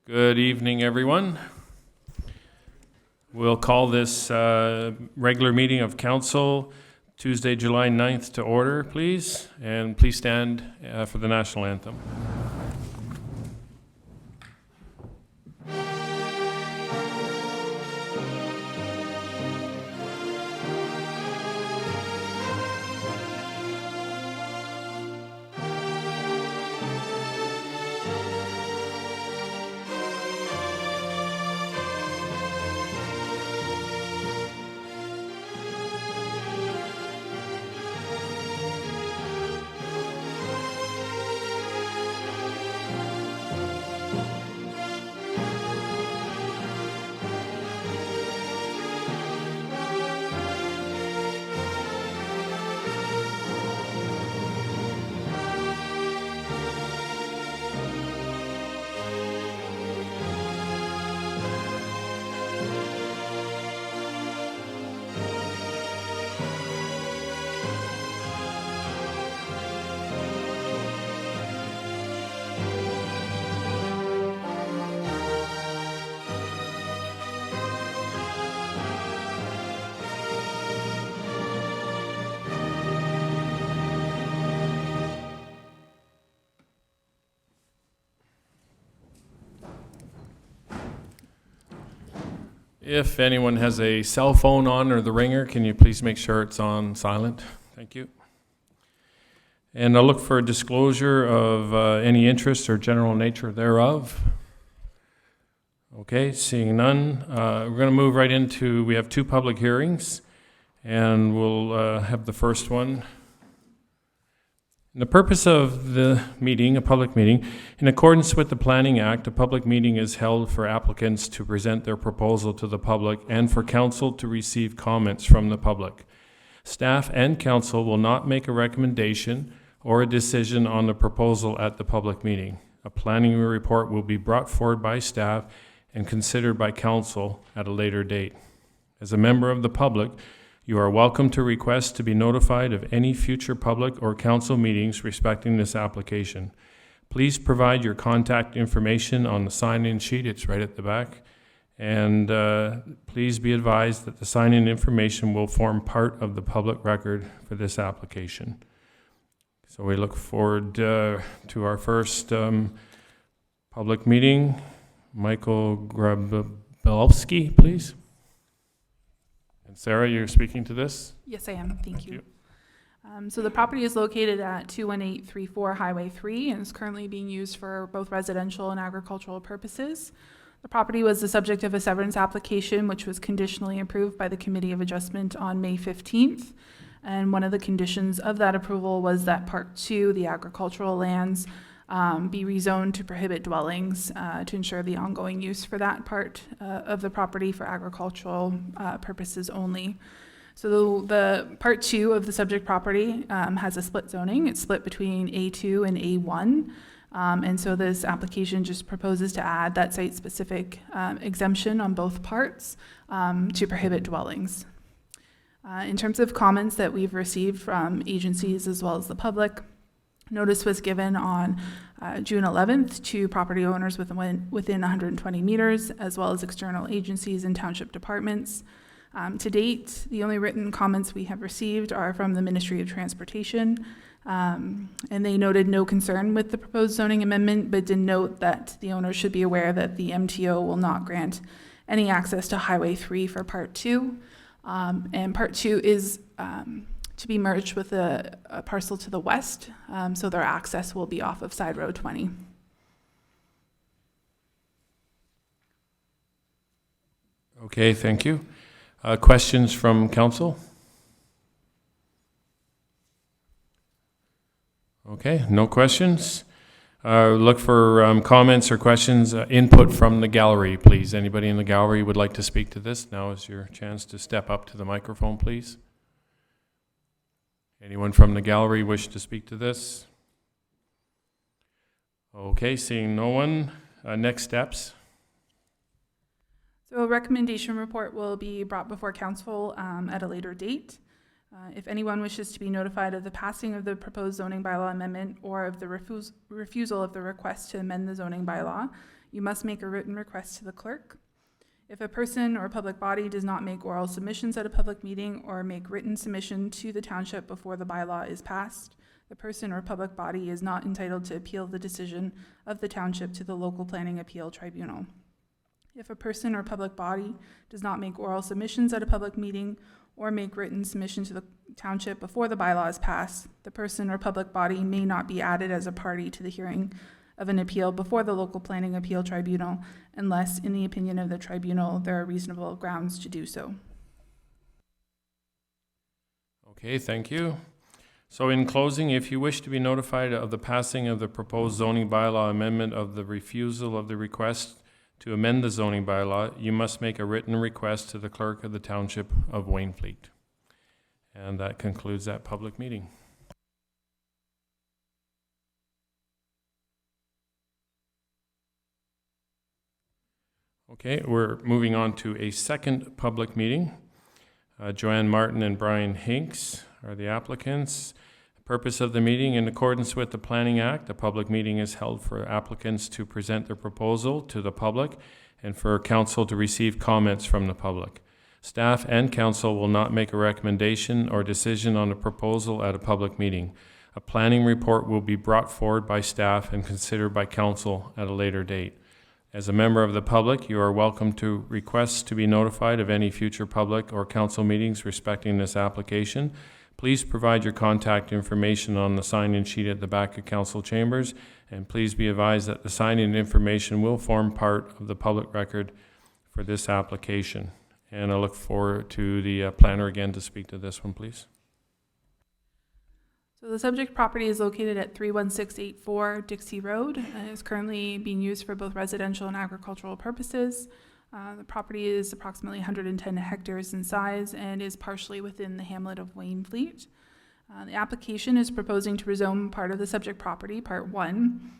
Good evening, everyone. We'll call this regular meeting of council Tuesday, July 9th to order, please. And please stand for the national anthem. If anyone has a cell phone on or the ringer, can you please make sure it's on silent? Thank you. And I'll look for a disclosure of any interest or general nature thereof. Okay, seeing none. We're going to move right into, we have two public hearings, and we'll have the first one. The purpose of the meeting, a public meeting, in accordance with the Planning Act, a public meeting is held for applicants to present their proposal to the public and for council to receive comments from the public. Staff and council will not make a recommendation or a decision on the proposal at the public meeting. A planning report will be brought forward by staff and considered by council at a later date. As a member of the public, you are welcome to request to be notified of any future public or council meetings respecting this application. Please provide your contact information on the sign-in sheet. It's right at the back. And please be advised that the sign-in information will form part of the public record for this application. So we look forward to our first public meeting. Michael Grabowski, please. And Sarah, you're speaking to this? Yes, I am. Thank you. So the property is located at 21834 Highway 3 and is currently being used for both residential and agricultural purposes. The property was the subject of a severance application, which was conditionally approved by the Committee of Adjustment on May 15th. And one of the conditions of that approval was that Part 2, the agricultural lands, be rezoned to prohibit dwellings to ensure the ongoing use for that part of the property for agricultural purposes only. So the Part 2 of the subject property has a split zoning. It's split between A2 and A1. And so this application just proposes to add that site-specific exemption on both parts to prohibit dwellings. In terms of comments that we've received from agencies as well as the public, notice was given on June 11th to property owners within 120 meters, as well as external agencies and township departments. To date, the only written comments we have received are from the Ministry of Transportation, and they noted no concern with the proposed zoning amendment, but did note that the owners should be aware that the MTO will not grant any access to Highway 3 for Part 2. And Part 2 is to be merged with a parcel to the west, so their access will be off of Side Road 20. Okay, thank you. Questions from council? Okay, no questions. Look for comments or questions, input from the gallery, please. Anybody in the gallery would like to speak to this? Now is your chance to step up to the microphone, please. Anyone from the gallery wish to speak to this? Okay, seeing no one. Next steps. So a recommendation report will be brought before council at a later date. If anyone wishes to be notified of the passing of the proposed zoning bylaw amendment or of the refusal of the request to amend the zoning bylaw, you must make a written request to the clerk. If a person or public body does not make oral submissions at a public meeting or make written submission to the township before the bylaw is passed, the person or public body is not entitled to appeal the decision of the township to the local planning appeal tribunal. If a person or public body does not make oral submissions at a public meeting or make written submission to the township before the bylaw is passed, the person or public body may not be added as a party to the hearing of an appeal before the local planning appeal tribunal unless, in the opinion of the tribunal, there are reasonable grounds to do so. Okay, thank you. So in closing, if you wish to be notified of the passing of the proposed zoning bylaw amendment of the refusal of the request to amend the zoning bylaw, you must make a written request to the clerk of the Township of Wainfleet. And that concludes that public meeting. Okay, we're moving on to a second public meeting. Joanne Martin and Brian Hinks are the applicants. The purpose of the meeting, in accordance with the Planning Act, the public meeting is held for applicants to present their proposal to the public and for council to receive comments from the public. Staff and council will not make a recommendation or decision on a proposal at a public meeting. A planning report will be brought forward by staff and considered by council at a later date. As a member of the public, you are welcome to request to be notified of any future public or council meetings respecting this application. Please provide your contact information on the sign-in sheet at the back of council chambers, and please be advised that the sign-in information will form part of the public record for this application. And I look forward to the planner again to speak to this one, please. So the subject property is located at 31684 Dixie Road and is currently being used for both residential and agricultural purposes. The property is approximately 110 hectares in size and is partially within the hamlet of Waynflete. The application is proposing to rezone part of the subject property, Part 1,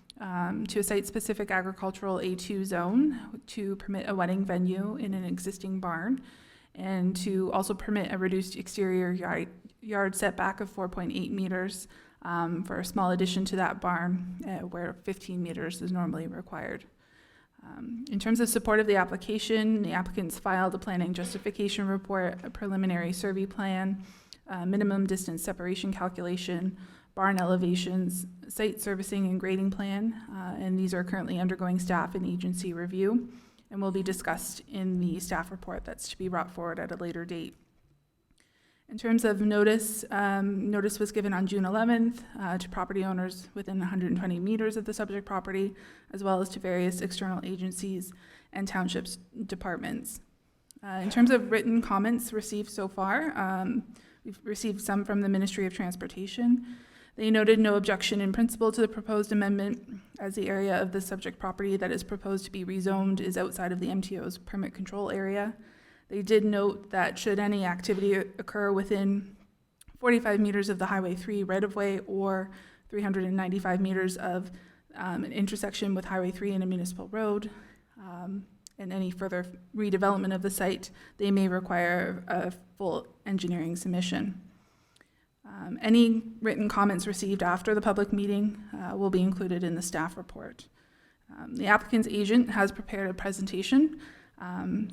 to a site-specific agricultural A2 zone to permit a wedding venue in an existing barn and to also permit a reduced exterior yard setback of 4.8 meters for a small addition to that barn where 15 meters is normally required. In terms of support of the application, the applicants filed a planning justification report, a preliminary survey plan, minimum distance separation calculation, barn elevations, site servicing and grading plan, and these are currently undergoing staff and agency review and will be discussed in the staff report that's to be brought forward at a later date. In terms of notice, notice was given on June 11th to property owners within 120 meters of the subject property, as well as to various external agencies and townships departments. In terms of written comments received so far, we've received some from the Ministry of Transportation. They noted no objection in principle to the proposed amendment, as the area of the subject property that is proposed to be rezoned is outside of the MTO's permit control area. They did note that should any activity occur within 45 meters of the Highway 3 right-of-way or 395 meters of an intersection with Highway 3 and a municipal road, and any further redevelopment of the site, they may require a full engineering submission. Any written comments received after the public meeting will be included in the staff report. The applicant's agent has prepared a presentation.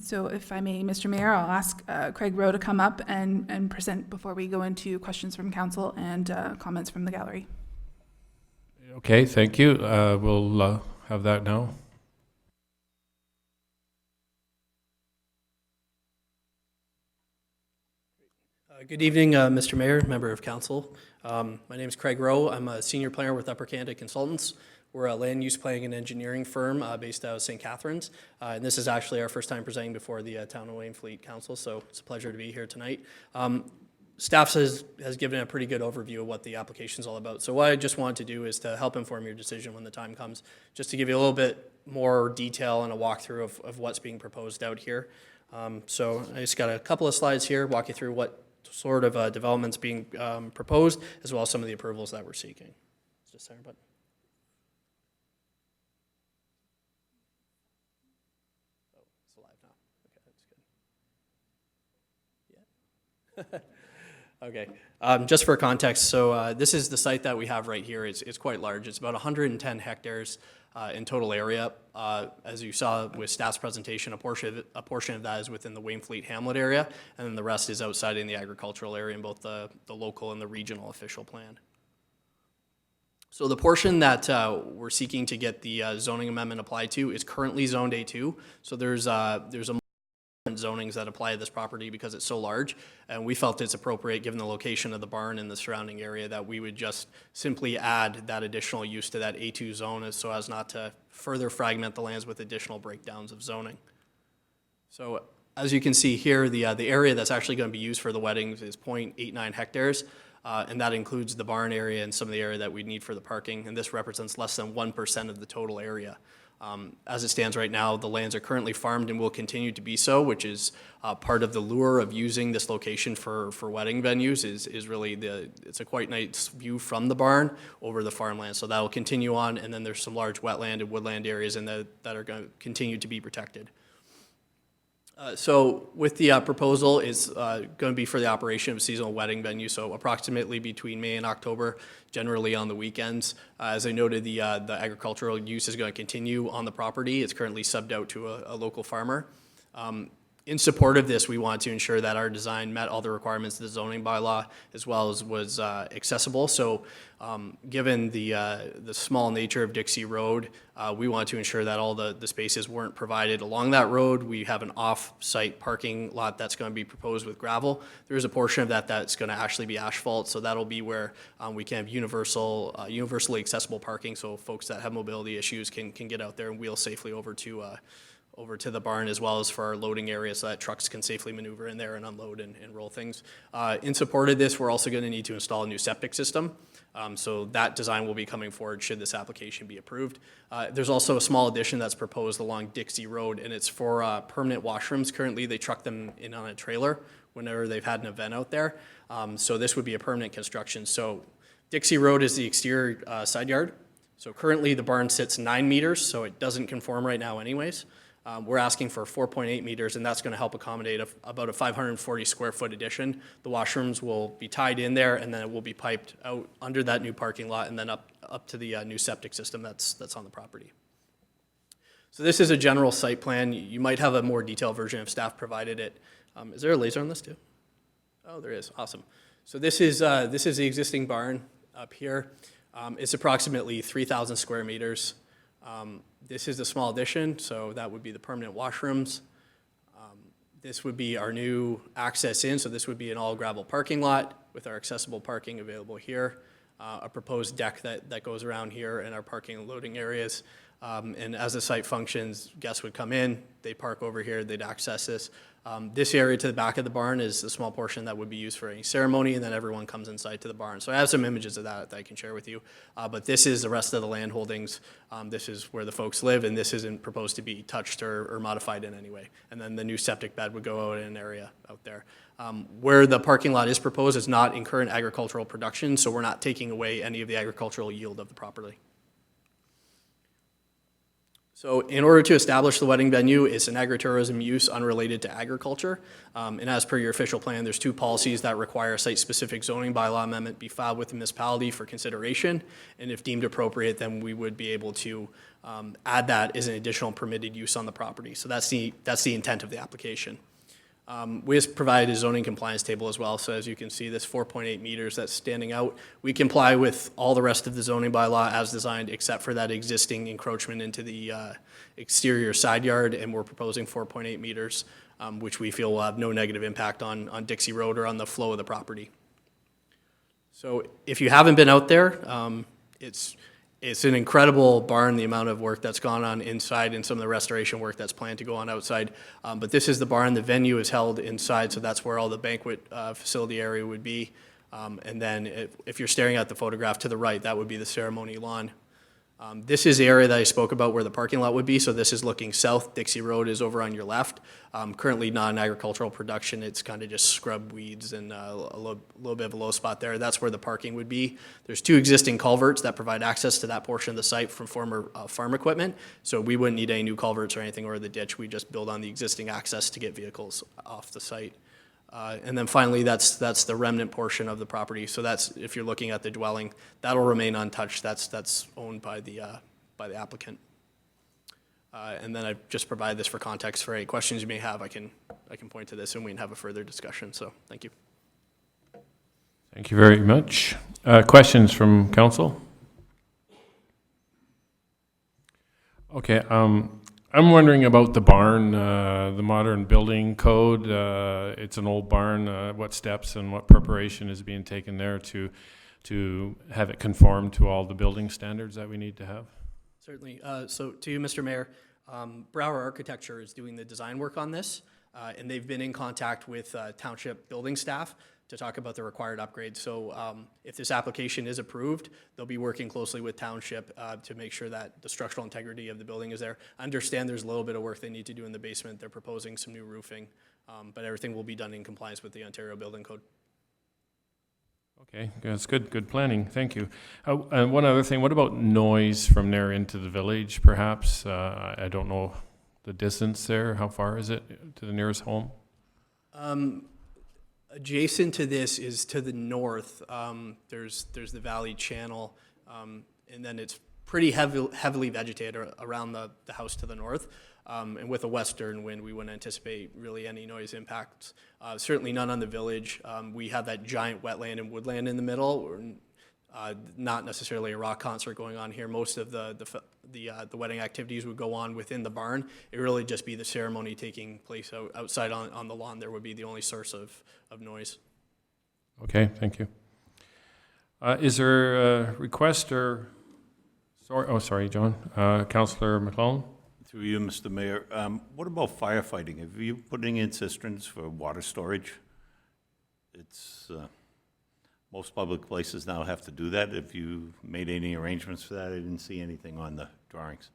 So if I may, Mr. Mayor, I'll ask Craig Rowe to come up and present before we go into questions from council and comments from the gallery. Okay, thank you. We'll have that now. Good evening, Mr. Mayor, member of council. My name is Craig Rowe. I'm a senior planner with Upper Canada Consultants. We're a land use planning and engineering firm based out of St. Catharines. And this is actually our first time presenting before the Town of Wainfleet Council, so it's a pleasure to be here tonight. Staff has given a pretty good overview of what the application is all about. So what I just wanted to do is to help inform your decision when the time comes, just to give you a little bit more detail and a walkthrough of what's being proposed out here. So I just got a couple of slides here, walk you through what sort of developments being proposed, as well as some of the approvals that we're seeking. It's just there, but. Oh, it's live now. Okay, that's good. Yeah. Okay, just for context, so this is the site that we have right here. It's quite large. It's about 110 hectares in total area. As you saw with staff's presentation, a portion of that is within the Waynflete hamlet area, and then the rest is outside in the agricultural area in both the local and the regional official plan. So the portion that we're seeking to get the zoning amendment applied to is currently zoned A2. So there's a zonings that apply to this property because it's so large, and we felt it's appropriate given the location of the barn and the surrounding area that we would just simply add that additional use to that A2 zone so as not to further fragment the lands with additional breakdowns of zoning. So as you can see here, the area that's actually going to be used for the weddings is 0.89 hectares, and that includes the barn area and some of the area that we need for the parking, and this represents less than 1% of the total area. As it stands right now, the lands are currently farmed and will continue to be so, which is part of the lure of using this location for wedding venues is really it's a quite nice view from the barn over the farmland. So that will continue on, and then there's some large wetland and woodland areas in that are going to continue to be protected. So with the proposal is going to be for the operation of a seasonal wedding venue, so approximately between May and October, generally on the weekends. As I noted, the agricultural use is going to continue on the property. It's currently subbed out to a local farmer. In support of this, we want to ensure that our design met all the requirements of the zoning bylaw as well as was accessible. So given the small nature of Dixie Road, we want to ensure that all the spaces weren't provided along that road. We have an off-site parking lot that's going to be proposed with gravel. There's a portion of that that's going to actually be asphalt, so that'll be where we can have universally accessible parking so folks that have mobility issues can get out there and wheel safely over to the barn, as well as for our loading area so that trucks can safely maneuver in there and unload and roll things. In support of this, we're also going to need to install a new septic system. So that design will be coming forward should this application be approved. There's also a small addition that's proposed along Dixie Road, and it's for permanent washrooms. Currently, they truck them in on a trailer whenever they've had an event out there. So this would be a permanent construction. So Dixie Road is the exterior side yard. So currently, the barn sits 9 meters, so it doesn't conform right now anyways. We're asking for 4.8 meters, and that's going to help accommodate about a 540 square foot addition. The washrooms will be tied in there, and then it will be piped out under that new parking lot and then up to the new septic system that's on the property. So this is a general site plan. You might have a more detailed version if staff provided it. Is there a laser on this too? Oh, there is. Awesome. So this is the existing barn up here. It's approximately 3,000 square meters. This is a small addition, so that would be the permanent washrooms. This would be our new access in, so this would be an all gravel parking lot with our accessible parking available here. A proposed deck that goes around here and our parking and loading areas. And as the site functions, guests would come in, they park over here, they'd access this. This area to the back of the barn is a small portion that would be used for any ceremony, and then everyone comes inside to the barn. So I have some images of that I can share with you. But this is the rest of the land holdings. This is where the folks live, and this isn't proposed to be touched or modified in any way. And then the new septic bed would go out in an area out there. Where the parking lot is proposed is not in current agricultural production, so we're not taking away any of the agricultural yield of the property. So in order to establish the wedding venue, it's an agritourism use unrelated to agriculture. And as per your official plan, there's 2 policies that require a site-specific zoning bylaw amendment be filed with the municipality for consideration. And if deemed appropriate, then we would be able to add that as an additional permitted use on the property. So that's the intent of the application. We just provided a zoning compliance table as well. So as you can see, this 4.8 meters that's standing out, we comply with all the rest of the zoning bylaw as designed, except for that existing encroachment into the exterior side yard, and we're proposing 4.8 meters, which we feel will have no negative impact on Dixie Road or on the flow of the property. So if you haven't been out there, it's an incredible barn, the amount of work that's gone on inside and some of the restoration work that's planned to go on outside. But this is the barn. The venue is held inside, so that's where all the banquet facility area would be. And then if you're staring at the photograph to the right, that would be the ceremony lawn. This is the area that I spoke about where the parking lot would be. So this is looking south. Dixie Road is over on your left. Currently non-agricultural production. It's kind of just scrub weeds and a little bit of a low spot there. That's where the parking would be. There's 2 existing culverts that provide access to that portion of the site from former farm equipment. So we wouldn't need any new culverts or anything or the ditch. We just build on the existing access to get vehicles off the site. And then finally, that's the remnant portion of the property. So that's, if you're looking at the dwelling, that'll remain untouched. That's owned by the applicant. And then I've just provided this for context for any questions you may have. I can point to this and we can have a further discussion. So thank you. Thank you very much. Questions from council? Okay, I'm wondering about the barn, the modern building code. It's an old barn. What steps and what preparation is being taken there to have it conform to all the building standards that we need to have? Certainly. So to you, Mr. Mayor, Brower Architecture is doing the design work on this, and they've been in contact with township building staff to talk about the required upgrades. So if this application is approved, they'll be working closely with township to make sure that the structural integrity of the building is there. I understand there's a little bit of work they need to do in the basement. They're proposing some new roofing, but everything will be done in compliance with the Ontario Building Code. Okay, that's good. Good planning. Thank you. And one other thing, what about noise from there into the village, perhaps? I don't know the distance there. How far is it to the nearest home? Adjacent to this is to the north. There's the Valley Channel, and then it's pretty heavily vegetated around the house to the north. And with a western wind, we wouldn't anticipate really any noise impacts. Certainly none on the village. We have that giant wetland and woodland in the middle. Not necessarily a rock concert going on here. Most of the wedding activities would go on within the barn. It would really just be the ceremony taking place outside on the lawn. There would be the only source of noise. Okay, thank you. Is there a request or, sorry, John. Councillor McClellan? Through you, Mr. Mayor, what about firefighting? Have you putting in cisterns for water storage? It's, most public places now have to do that. Have you made any arrangements for that? I didn't see anything on the drawings.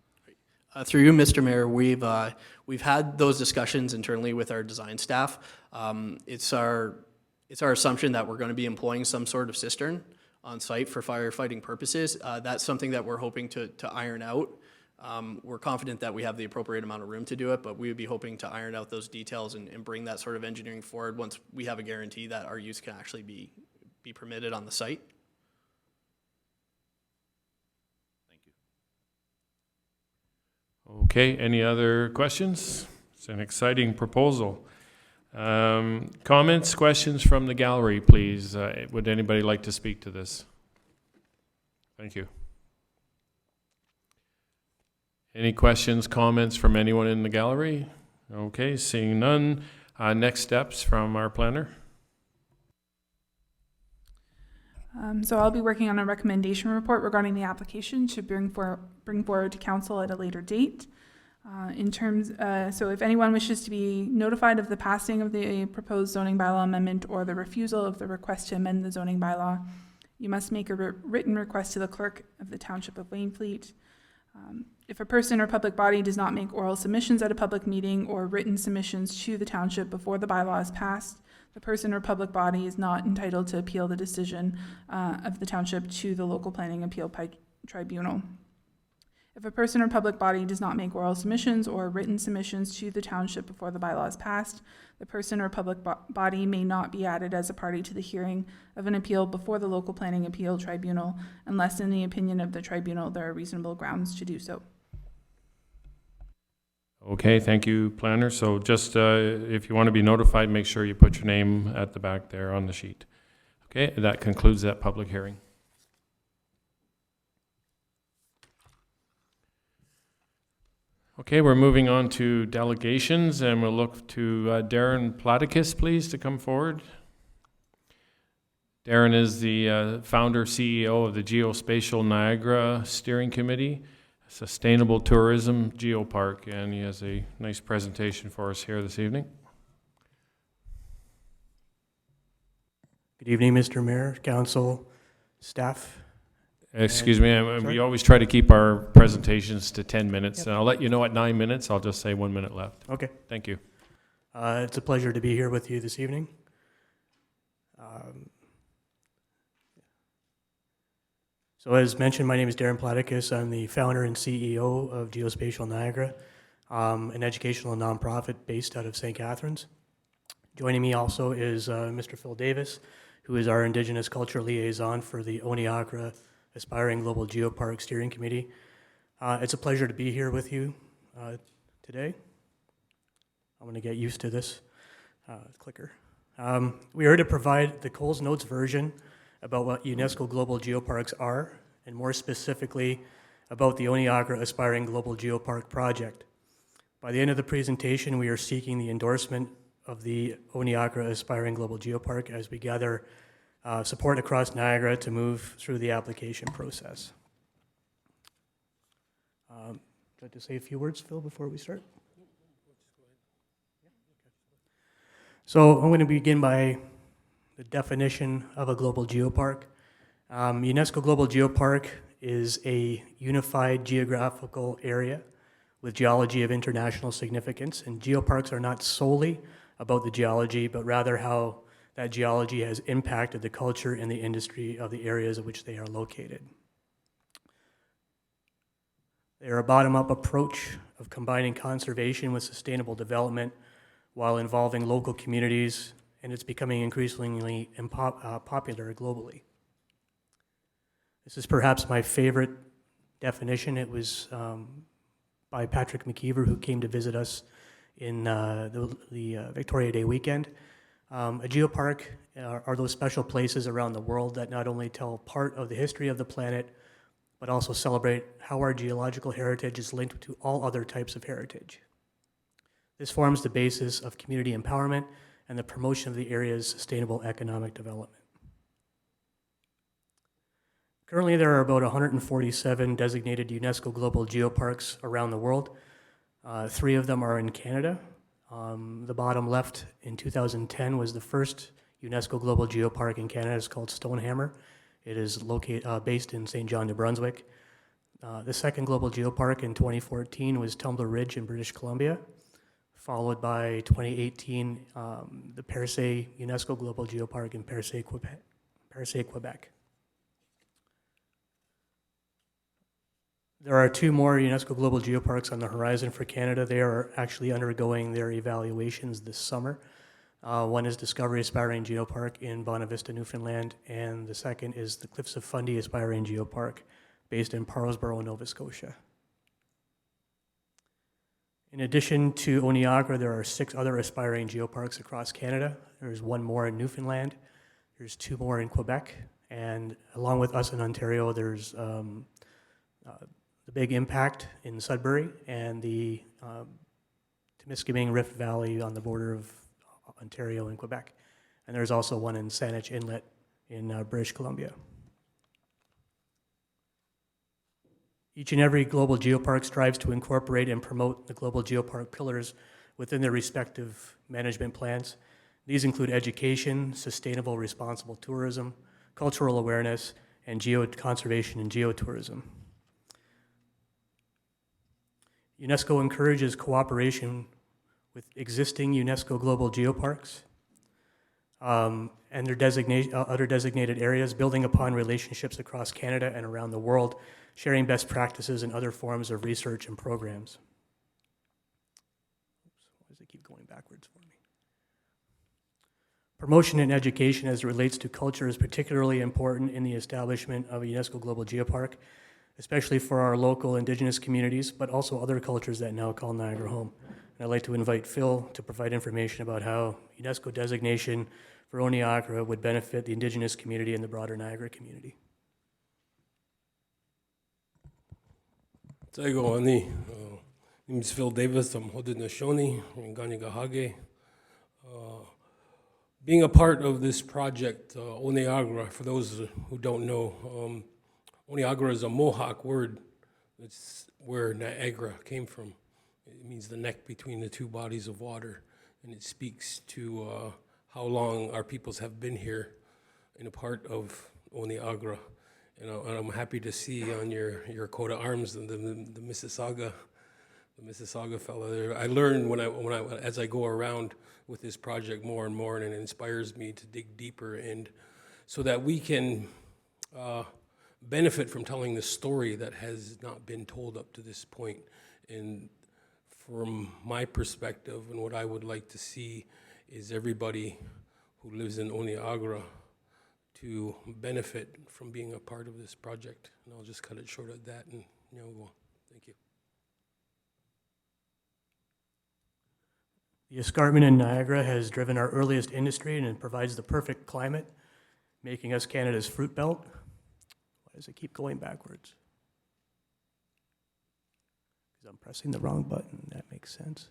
Through you, Mr. Mayor, we've had those discussions internally with our design staff. It's our assumption that we're going to be employing some sort of cistern on site for firefighting purposes. That's something that we're hoping to iron out. We're confident that we have the appropriate amount of room to do it, but we would be hoping to iron out those details and bring that sort of engineering forward once we have a guarantee that our use can actually be permitted on the site. Thank you. Okay, any other questions? It's an exciting proposal. Comments, questions from the gallery, please. Would anybody like to speak to this? Thank you. Any questions, comments from anyone in the gallery? Okay, seeing none. Next steps from our planner. So I'll be working on a recommendation report regarding the application to bring forward to council at a later date. So if anyone wishes to be notified of the passing of the proposed zoning bylaw amendment or the refusal of the request to amend the zoning bylaw, you must make a written request to the clerk of the Township of Wainfleet. If a person or public body does not make oral submissions at a public meeting or written submissions to the township before the bylaw is passed, the person or public body is not entitled to appeal the decision of the township to the local planning appeal tribunal. If a person or public body does not make oral submissions or written submissions to the township before the bylaw is passed, the person or public body may not be added as a party to the hearing of an appeal before the local planning appeal tribunal unless, in the opinion of the tribunal, there are reasonable grounds to do so. Okay, thank you, planner. So just if you want to be notified, make sure you put your name at the back there on the sheet. Okay, that concludes that public hearing. Okay, we're moving on to delegations, and we'll look to Darren Platicus, please, to come forward. Darren is the founder, CEO of the Geospatial Niagara Steering Committee, Sustainable Tourism Geopark, and he has a nice presentation for us here this evening. Good evening, Mr. Mayor, council, staff. Excuse me, we always try to keep our presentations to 10 minutes, and I'll let you know at 9 minutes. I'll just say 1 minute left. Okay. Thank you. It's a pleasure to be here with you this evening. So as mentioned, my name is Darren Platicus. I'm the founder and CEO of Geospatial Niagara, an educational nonprofit based out of St. Catharines. Joining me also is Mr. Phil Davis, who is our Indigenous Culture Liaison for the Oneagra Aspiring Global Geopark Steering Committee. It's a pleasure to be here with you today. I'm going to get used to this clicker. We are to provide the Coles Notes version about what UNESCO Global Geoparks are, and more specifically, about the Oneagra Aspiring Global Geopark project. By the end of the presentation, we are seeking the endorsement of the Oneagra Aspiring Global Geopark as we gather support across Niagara to move through the application process. Would you like to say a few words, Phil, before we start? So I'm going to begin by the definition of a global geopark. UNESCO Global Geopark is a unified geographical area with geology of international significance, and geoparks are not solely about the geology, but rather how that geology has impacted the culture and the industry of the areas in which they are located. They are a bottom-up approach of combining conservation with sustainable development while involving local communities, and it's becoming increasingly popular globally. This is perhaps my favorite definition. It was by Patrick McKeever, who came to visit us in the Victoria Day weekend. A geopark are those special places around the world that not only tell part of the history of the planet, but also celebrate how our geological heritage is linked to all other types of heritage. This forms the basis of community empowerment and the promotion of the area's sustainable economic development. Currently, there are about 147 designated UNESCO Global Geoparks around the world. 3 of them are in Canada. The bottom left in 2010 was the first UNESCO Global Geopark in Canada. It's called Stonehammer. It is based in St. John, New Brunswick. The second Global Geopark in 2014 was Tumbler Ridge in British Columbia, followed by 2018, the Percé UNESCO Global Geopark in Percé, Quebec. There are 2 more UNESCO Global Geoparks on the horizon for Canada. They are actually undergoing their evaluations this summer. One is Discovery Aspiring Geopark in Bonavista, Newfoundland, and the second is the Cliffs of Fundy Aspiring Geopark based in Parlsboro, Nova Scotia. In addition to Oneagra, there are 6 other aspiring geoparks across Canada. There's 1 more in Newfoundland. There's 2 more in Quebec. And along with us in Ontario, there's the Big Impact in Sudbury and the Temiskaming Rift Valley on the border of Ontario and Quebec. And there's also one in Saanich Inlet in British Columbia. Each and every global geopark strives to incorporate and promote the global geopark pillars within their respective management plans. These include education, sustainable responsible tourism, cultural awareness, and conservation and geotourism. UNESCO encourages cooperation with existing UNESCO Global Geoparks and their other designated areas, building upon relationships across Canada and around the world, sharing best practices and other forms of research and programs. Oops, why does it keep going backwards for me? Promotion and education as it relates to culture is particularly important in the establishment of a UNESCO Global Geopark, especially for our local Indigenous communities, but also other cultures that now call Niagara home. And I'd like to invite Phil to provide information about how UNESCO designation for Oneagra would benefit the Indigenous community and the broader Niagara community. Taigo ani, name is Phil Davis. I'm Haudenosaunee in Ganigahage. Being a part of this project, Oneagra, for those who don't know, Oneagra is a Mohawk word. It's where Niagara came from. It means the neck between the 2 bodies of water, and it speaks to how long our peoples have been here in a part of Oneagra. And I'm happy to see on your coat of arms the Mississauga fella there. I learn as I go around with this project more and more, and it inspires me to dig deeper, and so that we can benefit from telling the story that has not been told up to this point. And from my perspective, and what I would like to see is everybody who lives in Oniagara to benefit from being a part of this project. And I'll just cut it short at that, and we'll go on. Thank you. The escarpment in Niagara has driven our earliest industry, and it provides the perfect climate, making us Canada's fruit belt. Why does it keep going backwards? Because I'm pressing the wrong button. That makes sense.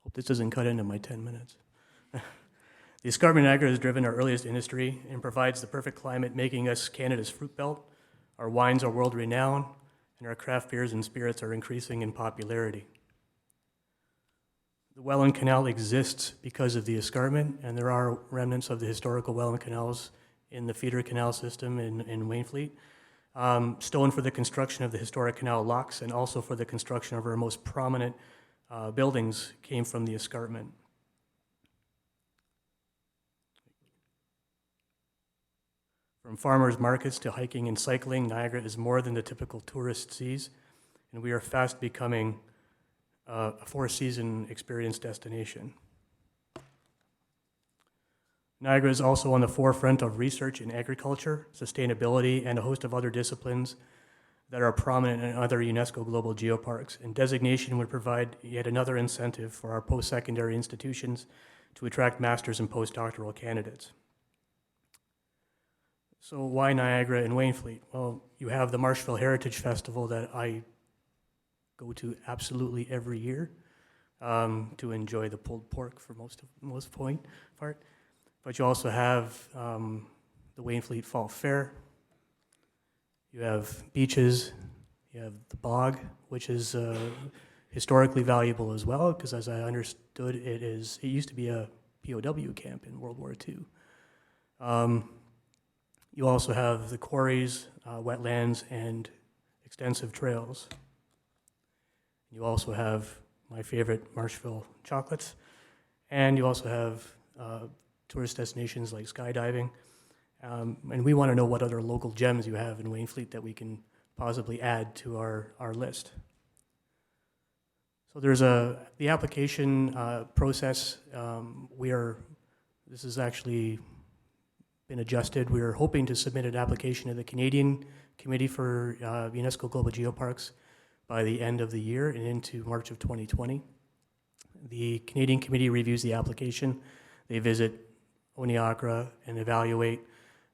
Hope this doesn't cut into my 10 minutes. The escarpment in Niagara has driven our earliest industry and provides the perfect climate, making us Canada's fruit belt. Our wines are world-renowned, and our craft beers and spirits are increasing in popularity. The Welland Canal exists because of the escarpment, and there are remnants of the historical Welland Canals in the feeder canal system in Waynflete. Stone for the construction of the historic canal locks and also for the construction of our most prominent buildings came from the escarpment. From farmers markets to hiking and cycling, Niagara is more than the typical tourist sees, and we are fast becoming a four-season experience destination. Niagara is also on the forefront of research in agriculture, sustainability, and a host of other disciplines that are prominent in other UNESCO global geoparks, and designation would provide yet another incentive for our post-secondary institutions to attract master's and postdoctoral candidates. So why Niagara and Waynflete? Well, you have the Marshville Heritage Festival that I go to absolutely every year to enjoy the pulled pork for most part. But you also have the Waynflete Fall Fair. You have beaches. You have the bog, which is historically valuable as well, because as I understood, it used to be a POW camp in World War II. You also have the quarries, wetlands, and extensive trails. You also have my favorite Marshville chocolates, and you also have tourist destinations like skydiving. And we want to know what other local gems you have in Waynflete that we can possibly add to our list. So there's the application process. This has actually been adjusted. We are hoping to submit an application to the Canadian Committee for UNESCO Global Geoparks by the end of the year and into March of 2020. The Canadian Committee reviews the application. They visit Oniagara and evaluate.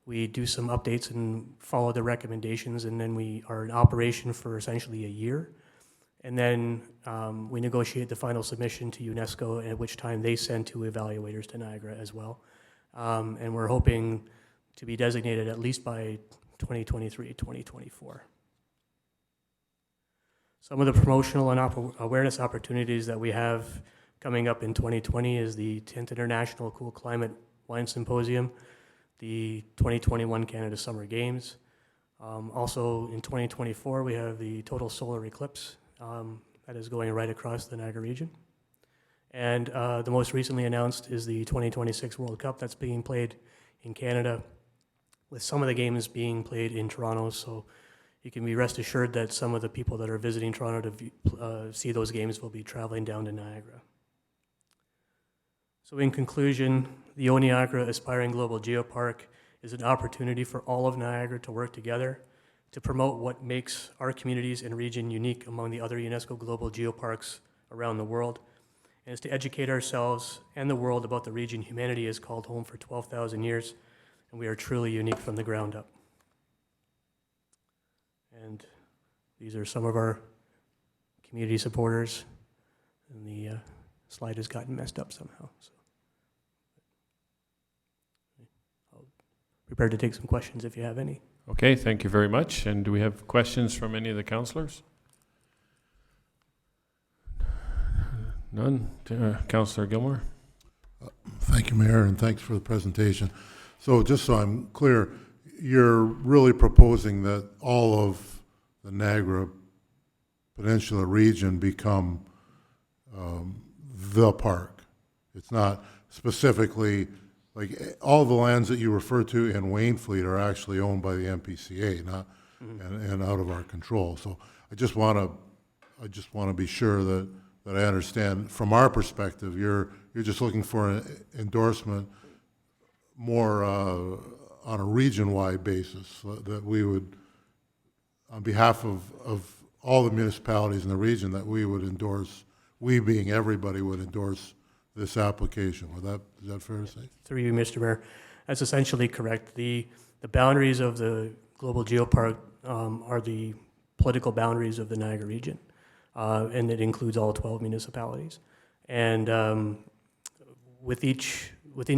We do some updates and follow the recommendations, and then we are in operation for essentially a year. And then we negotiate the final submission to UNESCO, at which time they send two evaluators to Niagara as well. And we're hoping to be designated at least by 2023, 2024. Some of the promotional and awareness opportunities that we have coming up in 2020 is the 10th International Cool Climate Wine Symposium, the 2021 Canada Summer Games. Also in 2024, we have the total solar eclipse that is going right across the Niagara region. And the most recently announced is the 2026 World Cup that's being played in Canada, with some of the games being played in Toronto. So you can be rest assured that some of the people that are visiting Toronto to see those games will be traveling down to Niagara. So in conclusion, the Oniagara Aspiring Global Geopark is an opportunity for all of Niagara to work together to promote what makes our communities and region unique among the other UNESCO Global Geoparks around the world, and is to educate ourselves and the world about the region humanity has called home for 12,000 years, and we are truly unique from the ground up. And these are some of our community supporters, and the slide has gotten messed up somehow. So I'll prepare to take some questions if you have any. Okay, thank you very much. And do we have questions from any of the councillors? None? Councillor Gilmore? Thank you, Mayor, and thanks for the presentation. So just so I'm clear, you're really proposing that all of the Niagara Peninsula region become the park. It's not specifically, like all the lands that you refer to in Waynflete are actually owned by the MPCA, not and out of our control. So I just want to I just want to be sure that I understand, from our perspective, you're just looking for an endorsement more on a region-wide basis, that we would, on behalf of all the municipalities in the region, that we would endorse, we being everybody would endorse this application. Is that fair to say? Through you, Mr. Mayor, that's essentially correct. The boundaries of the Global Geopark are the political boundaries of the Niagara region, and it includes all 12 municipalities. And within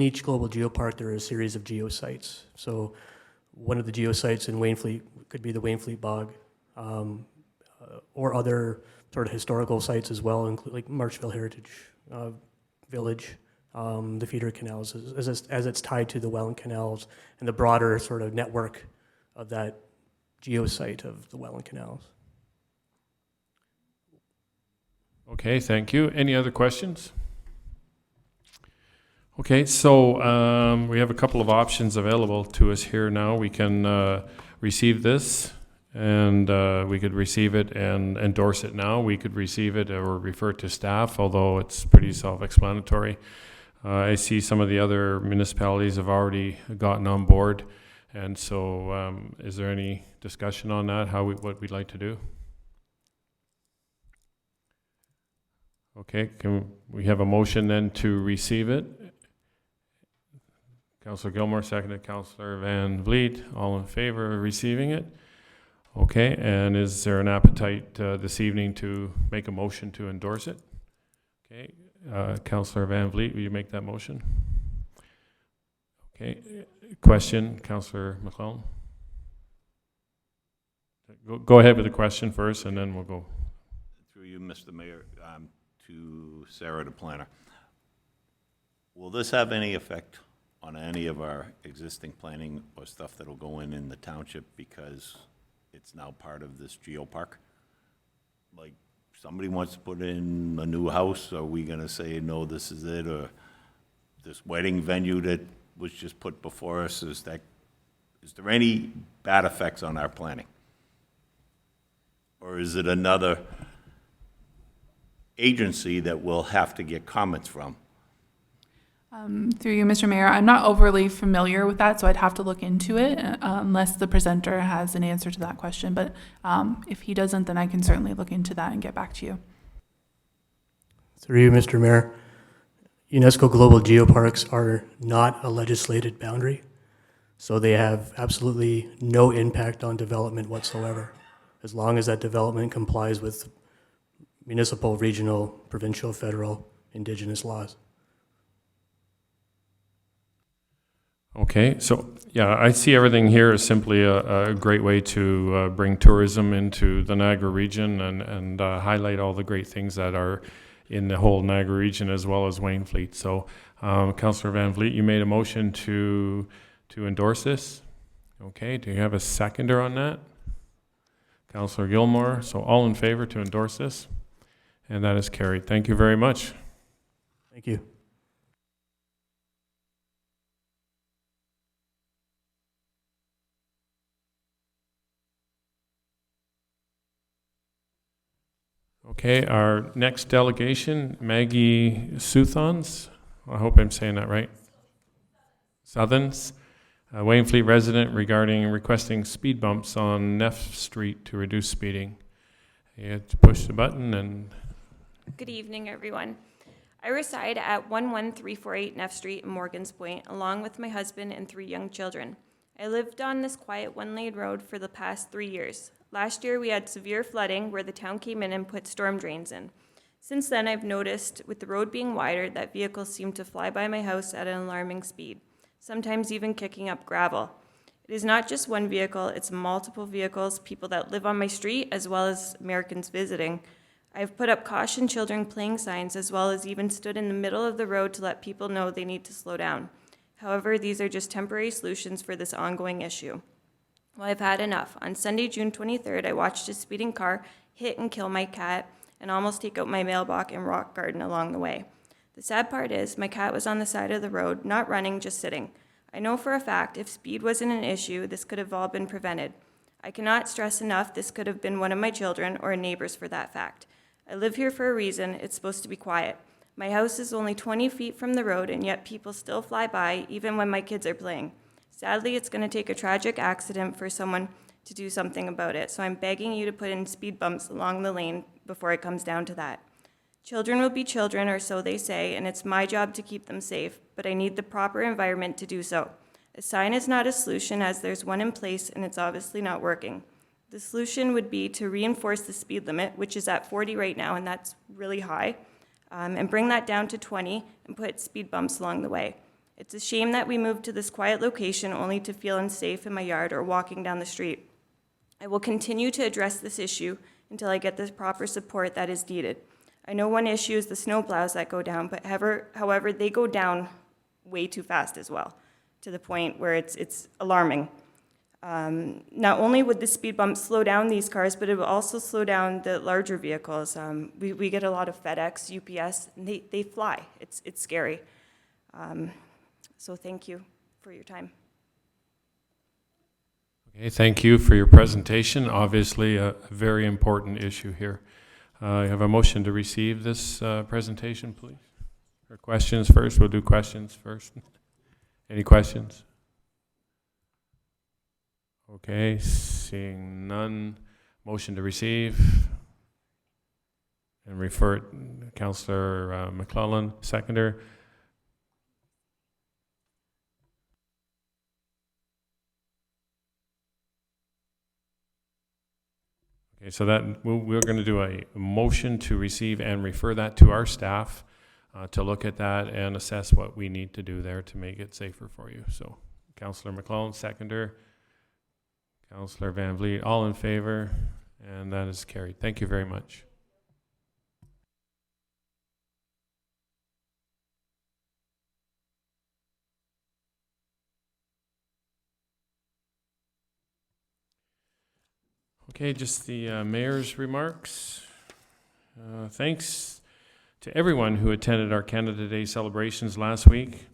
each Global Geopark, there are a series of geosites. So one of the geosites in Waynflete could be the Waynflete Bog, or other sort of historical sites as well, including like Marchville Heritage Village, the feeder canals, as it's tied to the Welland Canals and the broader sort of network of that geosite of the Welland Canals. Okay, thank you. Any other questions? Okay, so we have a couple of options available to us here now. We can receive this, and we could receive it and endorse it now. We could receive it or refer it to staff, although it's pretty self-explanatory. I see some of the other municipalities have already gotten on board, and so is there any discussion on that, what we'd like to do? Okay, can we have a motion then to receive it? Councillor Gilmore, seconded Councillor Van Vliet. All in favor of receiving it? Okay, and is there an appetite this evening to make a motion to endorse it? Okay, Councillor Van Vliet, will you make that motion? Okay, question, Councillor McClellan? Go ahead with the question first, and then we'll go. Through you, Mr. Mayor, to Sarah, the planner. Will this have any effect on any of our existing planning or stuff that'll go in the township because it's now part of this geopark? Like, somebody wants to put in a new house, are we gonna say, no, this is it? Or this wedding venue that was just put before us, is there any bad effects on our planning? Or is it another agency that we'll have to get comments from? Through you, Mr. Mayor, I'm not overly familiar with that, so I'd have to look into it unless the presenter has an answer to that question. But if he doesn't, then I can certainly look into that and get back to you. Through you, Mr. Mayor, UNESCO Global Geoparks are not a legislated boundary, so they have absolutely no impact on development whatsoever, as long as that development complies with municipal, regional, provincial, federal, indigenous laws. Okay, so yeah, I see everything here as simply a great way to bring tourism into the Niagara region and highlight all the great things that are in the whole Niagara region as well as Waynflete. So, Councillor Van Vliet, you made a motion to endorse this. Okay, do you have a seconder on that? Councillor Gilmore. So all in favor to endorse this, and that is carried. Thank you very much. Thank you. Okay, our next delegation, Maggie Suthons. I hope I'm saying that right. Southerns, Waynflete resident regarding requesting speed bumps on Neff Street to reduce speeding. You have to push the button and... Good evening, everyone. I reside at 11348 Neff Street in Morgan's Point, along with my husband and 3 young children. I lived on this quiet one-lane road for the past 3 years. Last year, we had severe flooding where the town came in and put storm drains in. Since then, I've noticed, with the road being wider, that vehicles seem to fly by my house at an alarming speed, sometimes even kicking up gravel. It is not just one vehicle, it's multiple vehicles, people that live on my street, as well as Americans visiting. I've put up caution children playing signs, as well as even stood in the middle of the road to let people know they need to slow down. However, these are just temporary solutions for this ongoing issue. Well, I've had enough. On Sunday, June 23rd, I watched a speeding car hit and kill my cat and almost take out my mailbox and rock garden along the way. The sad part is, my cat was on the side of the road, not running, just sitting. I know for a fact if speed wasn't an issue, this could have all been prevented. I cannot stress enough this could have been one of my children or neighbors for that fact. I live here for a reason. It's supposed to be quiet. My house is only 20 feet from the road, and yet people still fly by, even when my kids are playing. Sadly, it's going to take a tragic accident for someone to do something about it, so I'm begging you to put in speed bumps along the lane before it comes down to that. Children will be children, or so they say, and it's my job to keep them safe, but I need the proper environment to do so. A sign is not a solution, as there's one in place and it's obviously not working. The solution would be to reinforce the speed limit, which is at 40 right now, and that's really high, and bring that down to 20 and put speed bumps along the way. It's a shame that we moved to this quiet location only to feel unsafe in my yard or walking down the street. I will continue to address this issue until I get the proper support that is needed. I know one issue is the snowplows that go down, but however, they go down way too fast as well, to the point where it's alarming. Not only would the speed bump slow down these cars, but it will also slow down the larger vehicles. We get a lot of FedEx, UPS, and they fly. It's scary. So thank you for your time. Okay, thank you for your presentation. Obviously, a very important issue here. I have a motion to receive this presentation, please. Or questions first? We'll do questions first. Any questions? Okay, seeing none. Motion to receive and refer it. Councillor McClellan, seconder. Okay, so that we're going to do a motion to receive and refer that to our staff to look at that and assess what we need to do there to make it safer for you. So, Councillor McClellan, seconder. Councillor Van Vliet, all in favor, and that is carried. Thank you very much. Okay, just the mayor's remarks. Thanks to everyone who attended our Canada Day celebrations last week.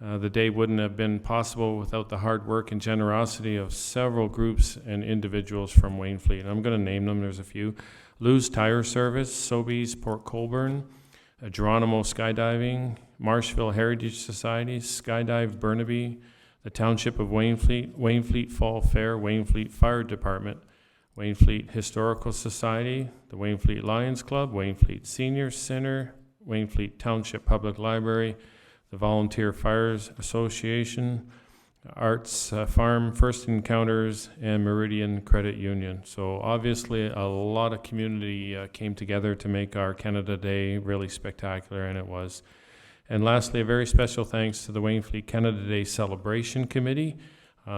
The day wouldn't have been possible without the hard work and generosity of several groups and individuals from Waynflete. I'm going to name them. There's a few. Lou's Tire Service, Sobeys Port Colborne, Geronimo Skydiving, Marshville Heritage Society, Skydive Burnaby, the Township of Wainfleet, Waynflete Fall Fair, Waynflete Fire Department, Waynflete Historical Society, the Waynflete Lions Club, Waynflete Senior Center, Waynflete Township Public Library, the Volunteer Fires Association, Arts Farm, First Encounters, and Meridian Credit Union. So obviously a lot of community came together to make our Canada Day really spectacular, and it was. And lastly, a very special thanks to the Waynflete Canada Day Celebration Committee.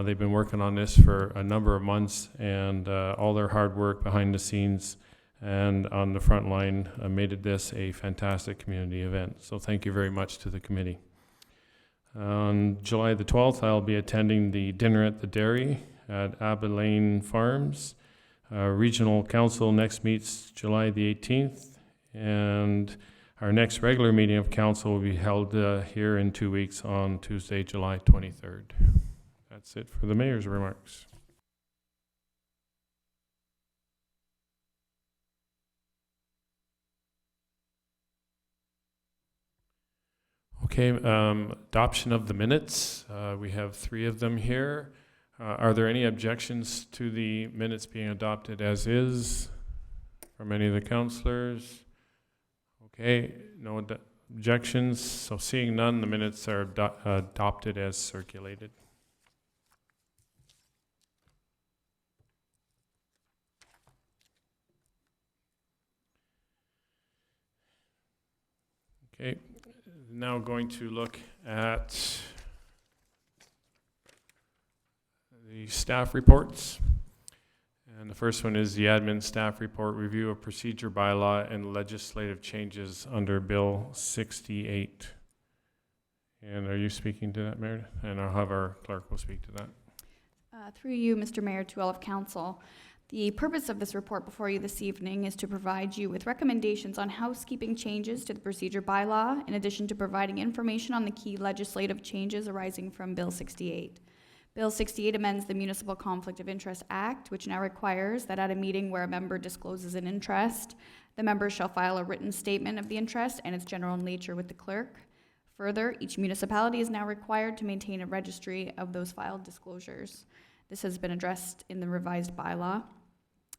They've been working on this for a number of months, and all their hard work behind the scenes and on the front line made this a fantastic community event. So thank you very much to the committee. On July the 12th, I'll be attending the dinner at the dairy at Abilene Farms. Regional Council next meets July the 18th, and our next regular meeting of council will be held here in 2 weeks on Tuesday, July 23rd. That's it for the mayor's remarks. Okay, adoption of the minutes. We have 3 of them here. Are there any objections to the minutes being adopted as is from any of the councillors? Okay, no objections. So seeing none, the minutes are adopted as circulated. Okay, now going to look at the staff reports. And the first one is the admin staff report, review of procedure bylaw and legislative changes under Bill 68. And are you speaking to that, Meredith? And I'll have our clerk will speak to that. Through you, Mr. Mayor, to all of council. The purpose of this report before you this evening is to provide you with recommendations on housekeeping changes to the procedure bylaw, in addition to providing information on the key legislative changes arising from Bill 68. Bill 68 amends the Municipal Conflict of Interest Act, which now requires that at a meeting where a member discloses an interest, The members shall file a written statement of the interest and its general nature with the clerk. Further, each municipality is now required to maintain a registry of those filed disclosures. This has been addressed in the revised bylaw.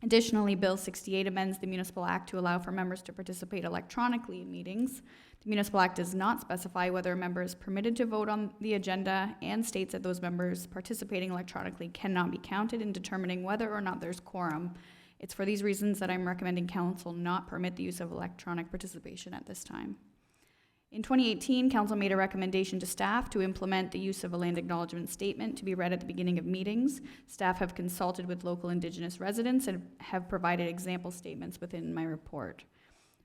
Additionally, Bill 68 amends the Municipal Act to allow for members to participate electronically in meetings. The Municipal Act does not specify whether a member is permitted to vote on the agenda and states that those members participating electronically cannot be counted in determining whether or not there's quorum. It's for these reasons that I'm recommending Council not permit the use of electronic participation at this time. In 2018, Council made a recommendation to staff to implement the use of a land acknowledgement statement to be read at the beginning of meetings. Staff have consulted with local Indigenous residents and have provided example statements within my report.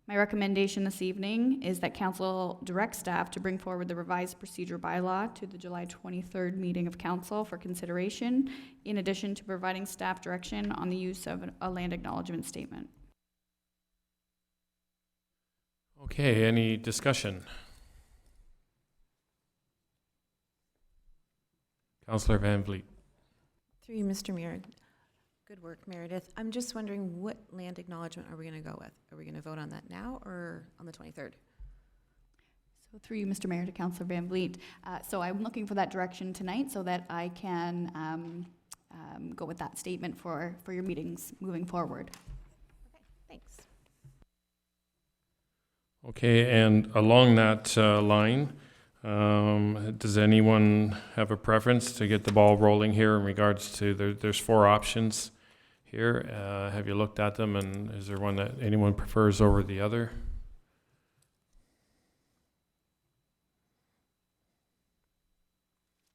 My recommendation this evening is that Council direct staff to bring forward the revised procedure bylaw to the July 23rd meeting of Council for consideration, in addition to providing staff direction on the use of a land acknowledgement statement. Okay, any discussion? Councillor Van Vliet. Through you, Mr. Mayor. Good work, Meredith. I'm just wondering, what land acknowledgement are we going to go with? Are we going to vote on that now or on the 23rd? So through you, Mr. Mayor, to Councillor Van Vliet. So I'm looking for that direction tonight so that I can go with that statement for your meetings moving forward. Okay, thanks. Okay, and along that line, does anyone have a preference to get the ball rolling here in regards to, there's 4 options here. Have you looked at them, and is there one that anyone prefers over the other?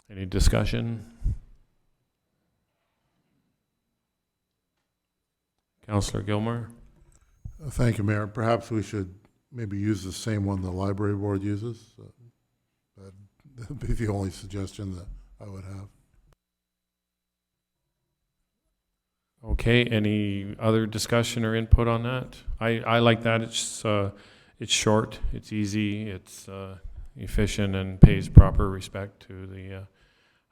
Any discussion? Councillor Gilmore? Thank you, Mayor. Perhaps we should maybe use the same one the library board uses. That would be the only suggestion that I would have. Okay, any other discussion or input on that? I like that. It's short, it's easy, it's efficient, and pays proper respect to the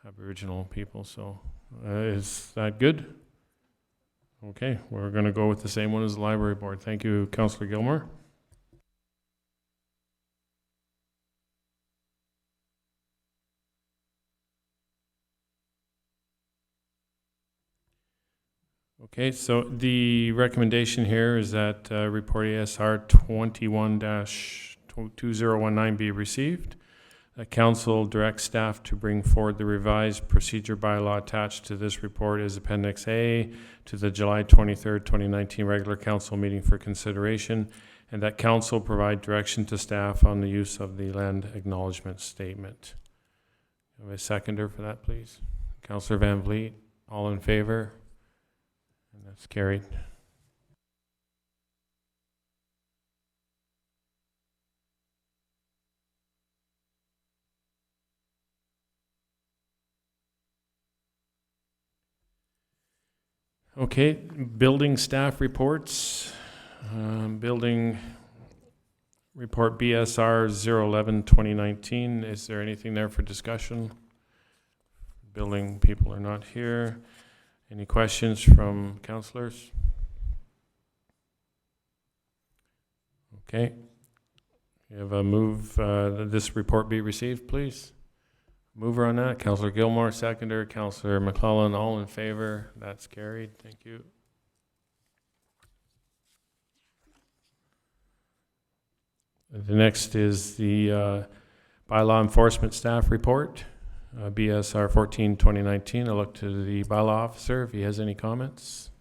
Aboriginal people. So is that good? Okay, we're going to go with the same one as the library board. Thank you, Councillor Gilmore. Okay, so the recommendation here is that report ASR 21-2019 be received. That council directs staff to bring forward the revised procedure bylaw attached to this report as Appendix A to the July 23rd, 2019 regular council meeting for consideration, and that council provide direction to staff on the use of the land acknowledgement statement. Have a seconder for that, please? Councillor Van Vliet, all in favor? And that's carried. Okay, building staff reports. Building report BSR 011-2019. Is there anything there for discussion? Building people are not here. Any questions from councillors? Okay. You have a move that this report be received, please. Mover on that, Councillor Gilmore, seconder, Councillor McClellan, all in favor. That's carried. Thank you. The next is the bylaw enforcement staff report, BSR 14-2019. I'll look to the bylaw officer if he has any comments.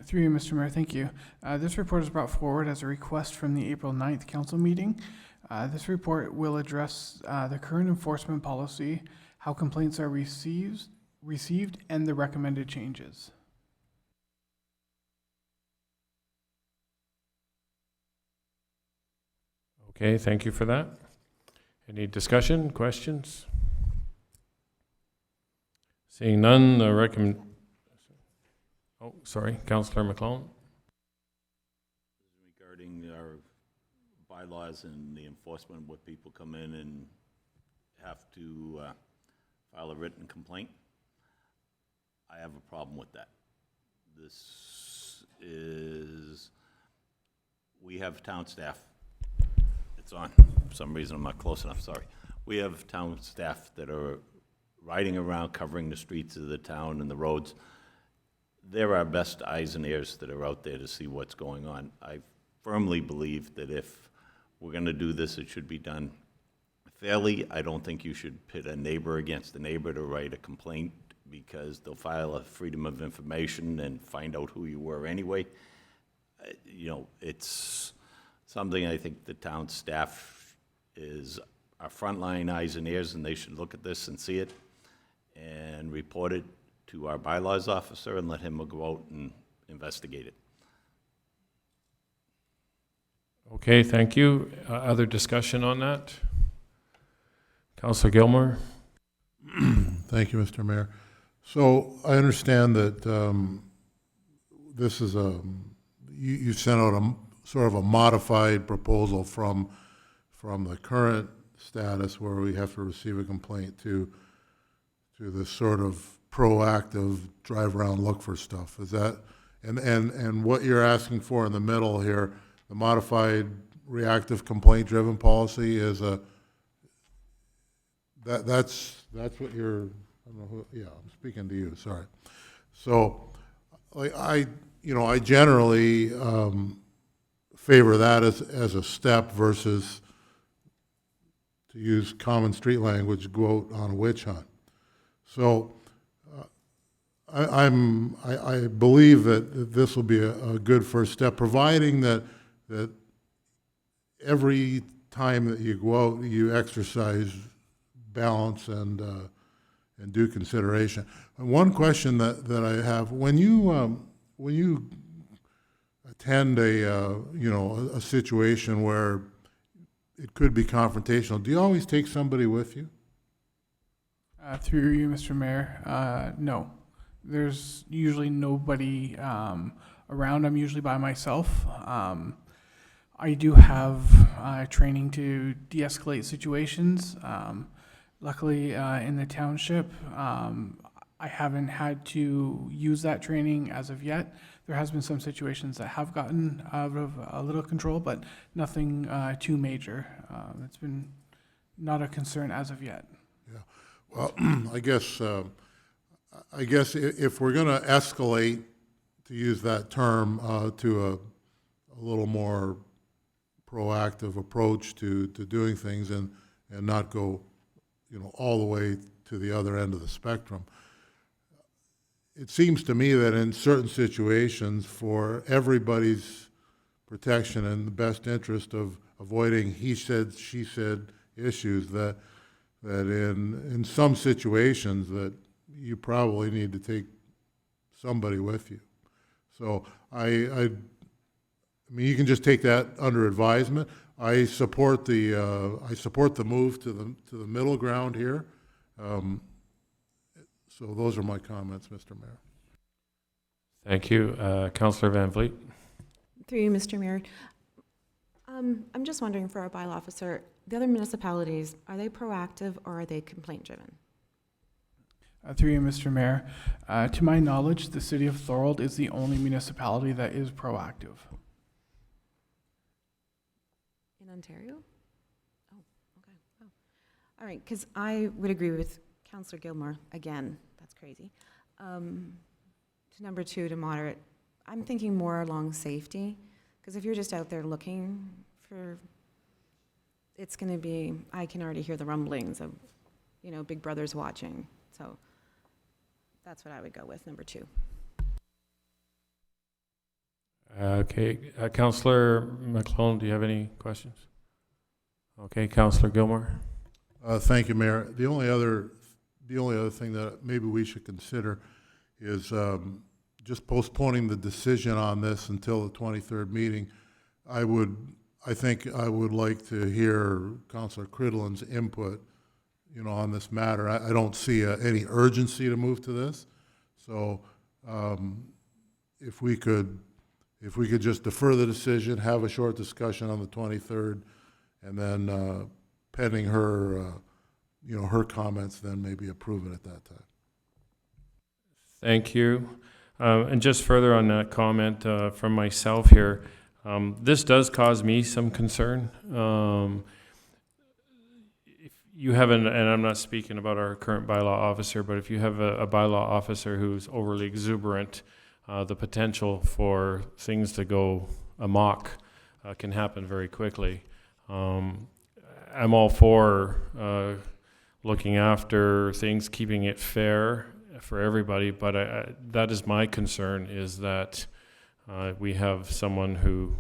Through you, Mr. Mayor, thank you. This report is brought forward as a request from the April 9th council meeting. This report will address the current enforcement policy, how complaints are received, and the recommended changes. Okay, thank you for that. Any discussion, questions? Seeing none, oh, sorry, Councillor McClellan. Regarding our bylaws and the enforcement, where people come in and have to file a written complaint, I have a problem with that. This is we have town staff. It's on. For some reason, I'm not close enough, sorry. We have town staff that are riding around, covering the streets of the town and the roads. They're our best eyes and ears that are out there to see what's going on. I firmly believe that if we're gonna do this, it should be done fairly. I don't think you should pit a neighbor against a neighbor to write a complaint, because they'll file a freedom of information and find out who you were anyway. You know, it's something I think the town staff is our frontline eyes and ears, and they should look at this and see it and report it to our bylaws officer and let him go out and investigate it. Okay, thank you. Other discussion on that? Councillor Gilmore? Thank you, Mr. Mayor. So I understand that this is you sent out a sort of a modified proposal from the current status where we have to receive a complaint to this sort of proactive drive around, look for stuff. Is that, and what you're asking for in the middle here, the modified reactive complaint driven policy is that's what you're, I don't know who, yeah, I'm speaking to you, sorry. So I generally favor that as a step versus, to use common street language, go out on a witch hunt. So I believe that this will be a good first step, providing that every time that you go out, you exercise balance and due consideration. And one question that I have: when you attend a situation where it could be confrontational, do you always take somebody with you? Through you, Mr. Mayor, no. There's usually nobody around. I'm usually by myself. I do have training to de-escalate situations. Luckily, in the township, I haven't had to use that training as of yet. There has been some situations that have gotten out of a little control, but nothing too major. It's been not a concern as of yet. Yeah. Well, I guess if we're going to escalate, to use that term, to a little more proactive approach to doing things and not go, all the way to the other end of the spectrum, it seems to me that in certain situations, for everybody's protection and the best interest of avoiding he said, she said issues, that in some situations that you probably need to take somebody with you. So I mean, you can just take that under advisement. I support the move to the middle ground here. So those are my comments, Mr. Mayor. Thank you. Councillor Waynflete? Through you, Mr. Mayor. I'm just wondering, for our bylaw officer, the other municipalities, are they proactive or are they complaint-driven? Through you, Mr. Mayor. To my knowledge, the city of Thorold is the only municipality that is proactive. In Ontario? Oh, okay. Oh. All right, because I would agree with Councillor Gilmore, again, that's crazy. To number two, to moderate, I'm thinking more along safety, because if you're just out there looking for, it's going to be, I can already hear the rumblings of, Big Brother's watching. So that's what I would go with, number two. Okay. Councillor McClellan, do you have any questions? Okay. Councillor Gilmore? Thank you, Mayor. The only other thing that maybe we should consider is just postponing the decision on this until the 23rd meeting. I think I would like to hear Councillor Cridlin's input, on this matter. I don't see any urgency to move to this. So if we could just defer the decision, have a short discussion on the 23rd, and then pending her, her comments, then maybe approve it at that time. Thank you. And just further on that comment from myself here, This does cause me some concern. If you have and I'm not speaking about our current bylaw officer, but if you have a bylaw officer who's overly exuberant, the potential for things to go amok can happen very quickly. I'm all for looking after things, keeping it fair for everybody, but that is my concern, is that we have someone who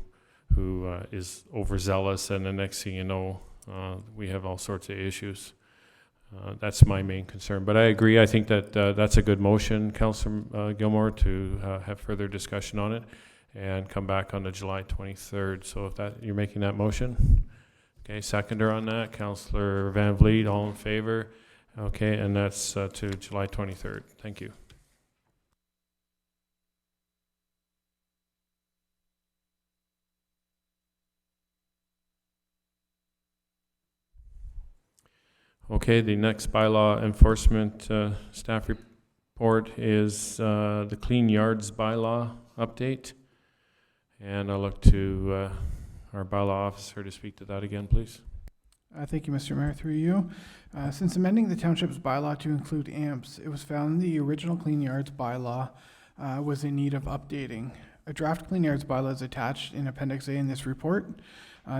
is overzealous, and the next thing you know, we have all sorts of issues. That's my main concern. But I agree. I think that that's a good motion, Councillor Gilmore, to have further discussion on it and come back on the July 23rd. So if you're making that motion, okay. Seconder on that, Councillor Van Vliet. All in favor? Okay, and that's to July 23rd. Thank you. Okay, the next bylaw enforcement staff report is the Clean Yards bylaw update. And I'll look to our bylaw officer to speak to that again, please. Thank you, Mr. Mayor, through you. Since amending the township's bylaw to include AMPs, it was found the original Clean Yards bylaw was in need of updating. A draft Clean Yards bylaw is attached in Appendix A in this report.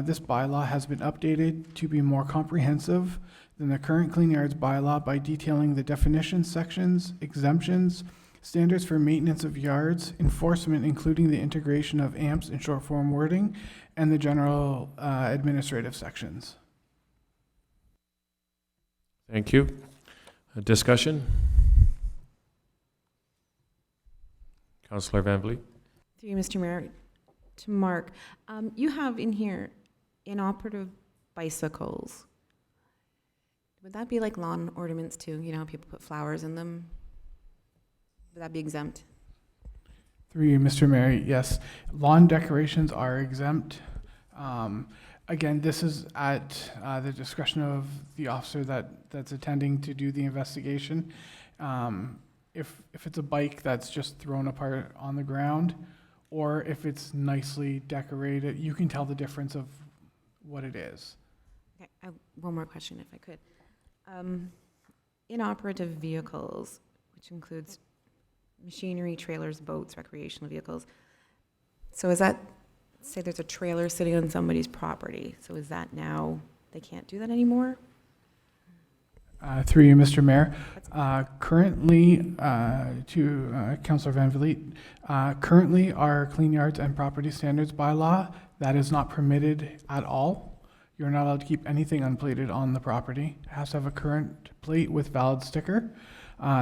This bylaw has been updated to be more comprehensive than the current Clean Yards bylaw by detailing the definitions, sections, exemptions, standards for maintenance of yards, enforcement, including the integration of AMPs in short form wording, and the general administrative sections. Thank you. Discussion? Councillor Van Vliet. Through you, Mr. Mayor, to Mark, you have in here inoperative bicycles. Would that be like lawn ornaments too? You know how people put flowers in them? Would that be exempt? Through you, Mr. Mayor, yes. Lawn decorations are exempt. Again, this is at the discretion of the officer that's attending to do the investigation. If it's a bike that's just thrown apart on the ground, or if it's nicely decorated, you can tell the difference of what it is. Okay, one more question, if I could. Inoperative vehicles, which includes machinery, trailers, boats, recreational vehicles. So is that, say there's a trailer sitting on somebody's property, so is that now, they can't do that anymore? Through you, Mr. Mayor. Currently, to Councillor Van Vliet, currently our Clean Yards and Property Standards bylaw, that is not permitted at all. You're not allowed to keep anything unplated on the property. It has to have a current plate with valid sticker.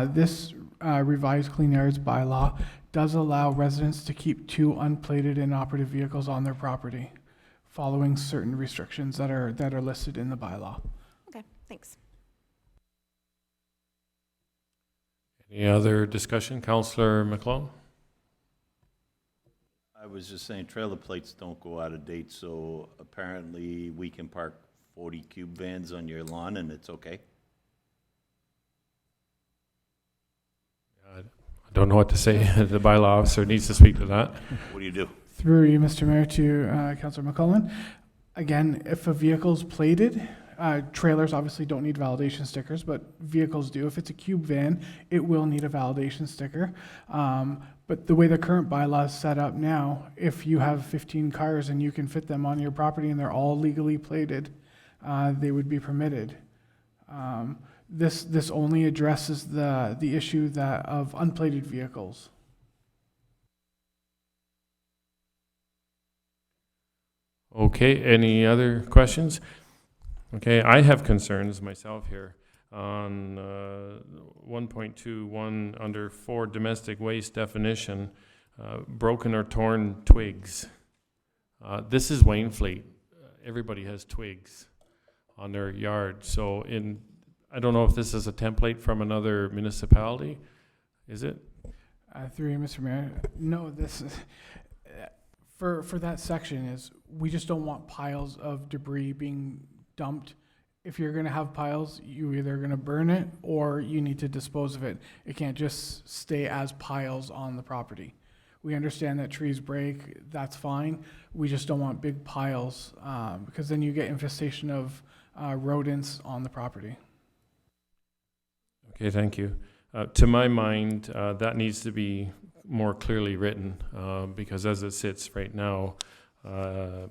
This revised Clean Yards bylaw does allow residents to keep 2 unplated inoperative vehicles on their property, following certain restrictions that are listed in the bylaw. Okay, thanks. Any other discussion? Councillor McClellan? I was just saying trailer plates don't go out of date, so apparently we can park 40 cube vans on your lawn and it's okay? I don't know what to say. The bylaw officer needs to speak to that. What do you do? Through you, Mr. Mayor, to Councillor McClellan. Again, if a vehicle's plated, trailers obviously don't need validation stickers, but vehicles do. If it's a cube van, it will need a validation sticker. But the way the current bylaw is set up now, if you have 15 cars and you can fit them on your property and they're all legally plated, they would be permitted. This only addresses the issue of unplated vehicles. Okay, any other questions? Okay, I have concerns myself here on 1.21 under 4 domestic waste definition, broken or torn twigs. This is Waynflete. Everybody has twigs on their yard. So I don't know if this is a template from another municipality. Is it? Through you, Mr. Mayor. No, this is, for that section is, we just don't want piles of debris being dumped. If you're going to have piles, you're either going to burn it or you need to dispose of it. It can't just stay as piles on the property. We understand that trees break, that's fine. We just don't want big piles, because then you get infestation of rodents on the property. Okay, thank you. To my mind, that needs to be more clearly written, because as it sits right now, a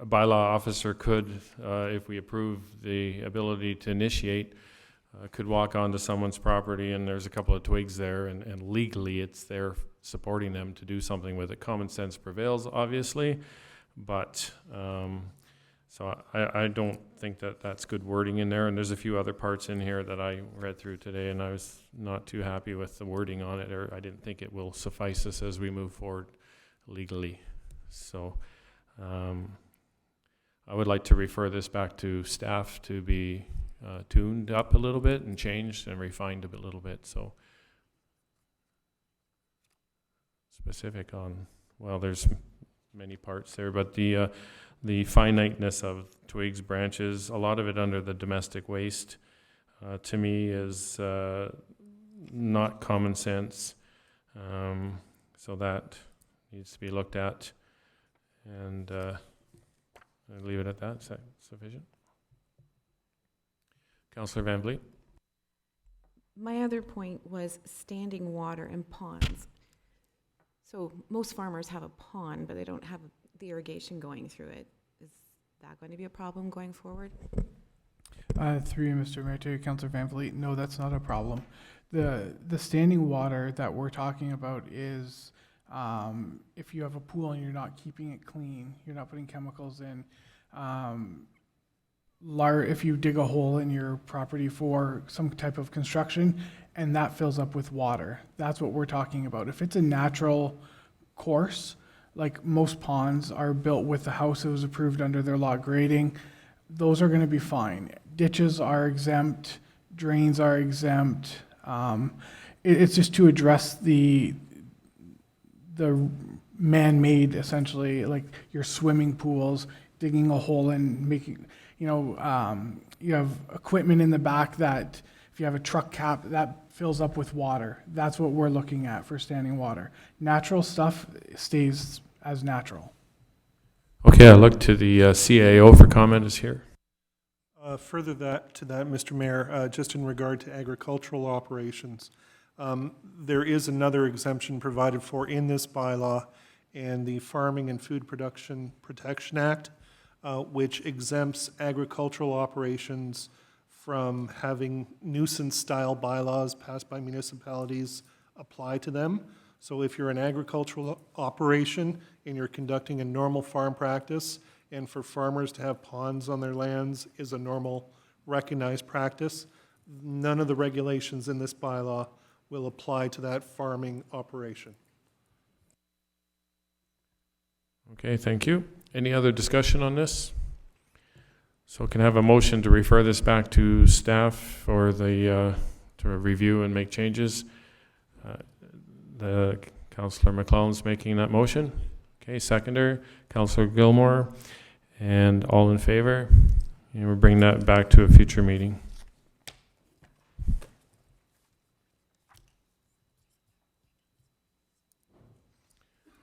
bylaw officer could, if we approve the ability to initiate, could walk onto someone's property and there's a couple of twigs there, and legally it's there supporting them to do something with it. Common sense prevails, obviously, but so I don't think that that's good wording in there. And there's a few other parts in here that I read through today, and I was not too happy with the wording on it, or I didn't think it will suffice us as we move forward legally. So I would like to refer this back to staff to be tuned up a little bit and changed and refined a little bit. So specific on, well, there's many parts there, but the finiteness of twigs, branches, a lot of it under the domestic waste, to me is not common sense. So that needs to be looked at, and I'll leave it at that. Is that sufficient? Councillor Van Vliet? My other point was standing water and ponds. So most farmers have a pond, but they don't have the irrigation going through it. Is that going to be a problem going forward? Through you, Mr. Mayor, to Councillor Van Vliet, no, that's not a problem. The standing water that we're talking about is if you have a pool and you're not keeping it clean, you're not putting chemicals in. If you dig a hole in your property for some type of construction and that fills up with water, that's what we're talking about. If it's a natural course, like most ponds are built with the house that was approved under their lot grading, those are going to be fine. Ditches are exempt, drains are exempt. It's just to address the man-made, essentially, like your swimming pools, digging a hole and making, you have equipment in the back that if you have a truck cap, that fills up with water. That's what we're looking at for standing water. Natural stuff stays as natural. Okay, I look to the CAO for comment is here. Further to that, Mr. Mayor, just in regard to agricultural operations, there is another exemption provided for in this bylaw and the Farming and Food Production Protection Act, which exempts agricultural operations from having nuisance-style bylaws passed by municipalities apply to them. So if you're an agricultural operation and you're conducting a normal farm practice, and for farmers to have ponds on their lands is a normal recognized practice, none of the regulations in this bylaw will apply to that farming operation. Okay, thank you. Any other discussion on this? So can I have a motion to refer this back to staff for the to review and make changes? The Councillor McClellan's making that motion. Okay, seconder, Councillor Gilmore, and all in favor. And we'll bring that back to a future meeting.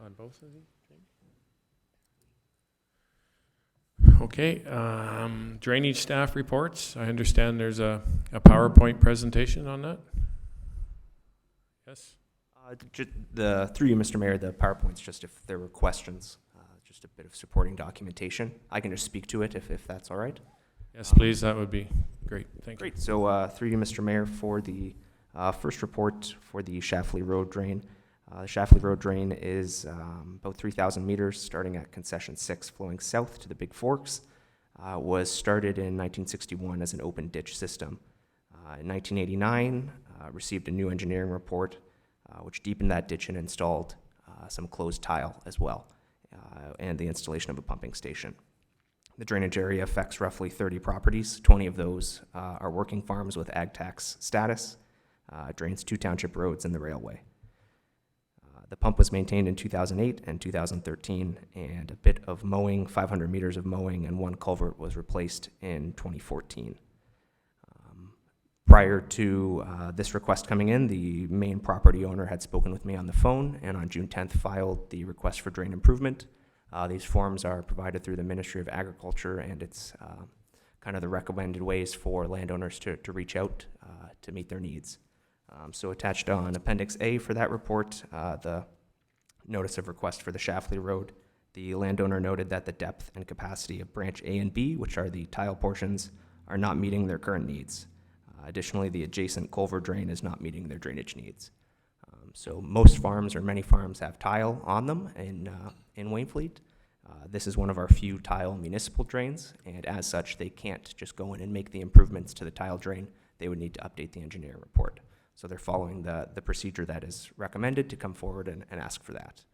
On both of these? Okay, drainage staff reports. I understand there's a PowerPoint presentation on that. Yes? Through you, Mr. Mayor, the PowerPoint's just if there were questions, just a bit of supporting documentation. I can just speak to it if that's all right. Yes, please, that would be great. Thank you. Great. So through you, Mr. Mayor, for the first report for the Shafley Road drain. The Shafley Road drain is about 3,000 meters, starting at concession 6, flowing south to the Big Forks. Was started in 1961 as an open ditch system. In 1989, received a new engineering report, which deepened that ditch and installed some closed tile as well, and the installation of a pumping station. The drainage area affects roughly 30 properties. 20 of those are working farms with ag tax status, drains 2 township roads and the railway. The pump was maintained in 2008 and 2013, and a bit of mowing, 500 meters of mowing, and 1 culvert was replaced in 2014. Prior to this request coming in, the main property owner had spoken with me on the phone, and on June 10th filed the request for drain improvement. These forms are provided through the Ministry of Agriculture, and it's kind of the recommended ways for landowners to reach out to meet their needs. So attached on Appendix A for that report, the notice of request for the Schlafly Road. The landowner noted that the depth and capacity of branch A and B, which are the tile portions, are not meeting their current needs. Additionally, the adjacent Culvert Drain is not meeting their drainage needs. So most farms, or many farms, have tile on them in Waynflete. This is one of our few tile municipal drains, and as such, they can't just go in and make the improvements to the tile drain. They would need to update the engineer report. So they're following the procedure that is recommended to come forward and ask for that,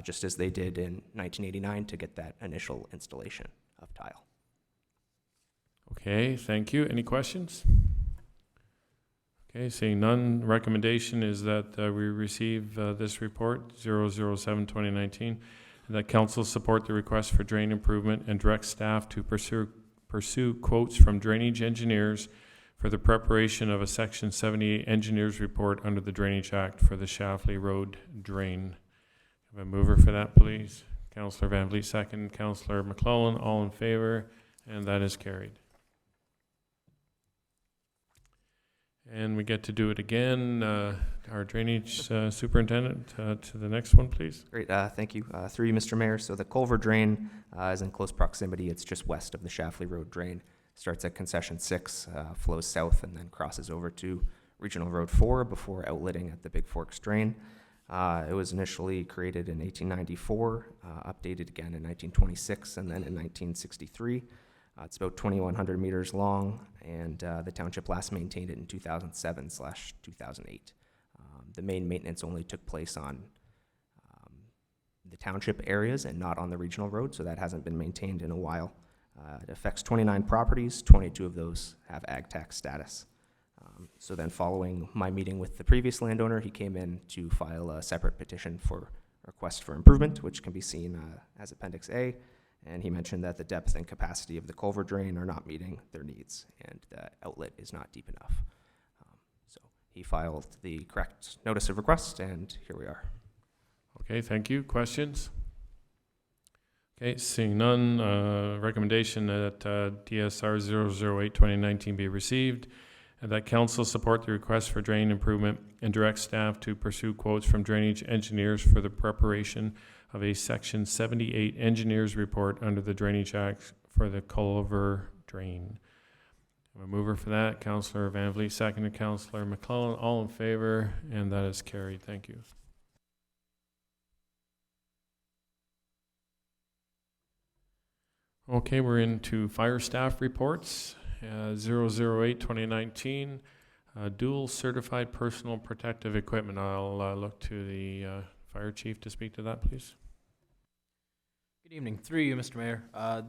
just as they did in 1989 to get that initial installation of tile. Okay, thank you. Any questions? Okay, seeing none, recommendation is that we receive this report, 007-2019, and that council support the request for drain improvement and direct staff to pursue quotes from drainage engineers for the preparation of a Section 78 engineers report under the Drainage Act for the Schlafly Road drain. Have a mover for that, please? Councillor Van Vliet, second. Councillor McClellan, all in favor, and that is carried. And we get to do it again. Our drainage superintendent, to the next one, please. Great, thank you. Through you, Mr. Mayor. So the Culvert Drain is in close proximity. It's just west of the Schlafly Road drain. Starts at Concession 6, flows south, and then crosses over to Regional Road 4 before outletting at the Big Forks Drain. It was initially created in 1894, updated again in 1926, and then in 1963. It's about 2,100 meters long, and the township last maintained it in 2007/2008. The main maintenance only took place on the township areas and not on the regional road, so that hasn't been maintained in a while. It affects 29 properties, 22 of those have ag tax status. So then following my meeting with the previous landowner, he came in to file a separate petition for request for improvement, which can be seen as Appendix A. And he mentioned that the depth and capacity of the culvert drain are not meeting their needs, and the outlet is not deep enough. So he filed the correct notice of request, and here we are. Okay, thank you. Questions? Okay, seeing none, recommendation that DSR 008-2019 be received, and that council support the request for drain improvement and direct staff to pursue quotes from drainage engineers for the preparation of a Section 78 engineers report under the Drainage Act for the Culvert Drain. I'm a mover for that. Councillor Van Vliet, second. Councillor McClellan, all in favor, and that is carried. Thank you. Okay, we're into fire staff reports. 008-2019, dual certified personal protective equipment. I'll look to the fire chief to speak to that, please. Good evening. Through you, Mr. Mayor.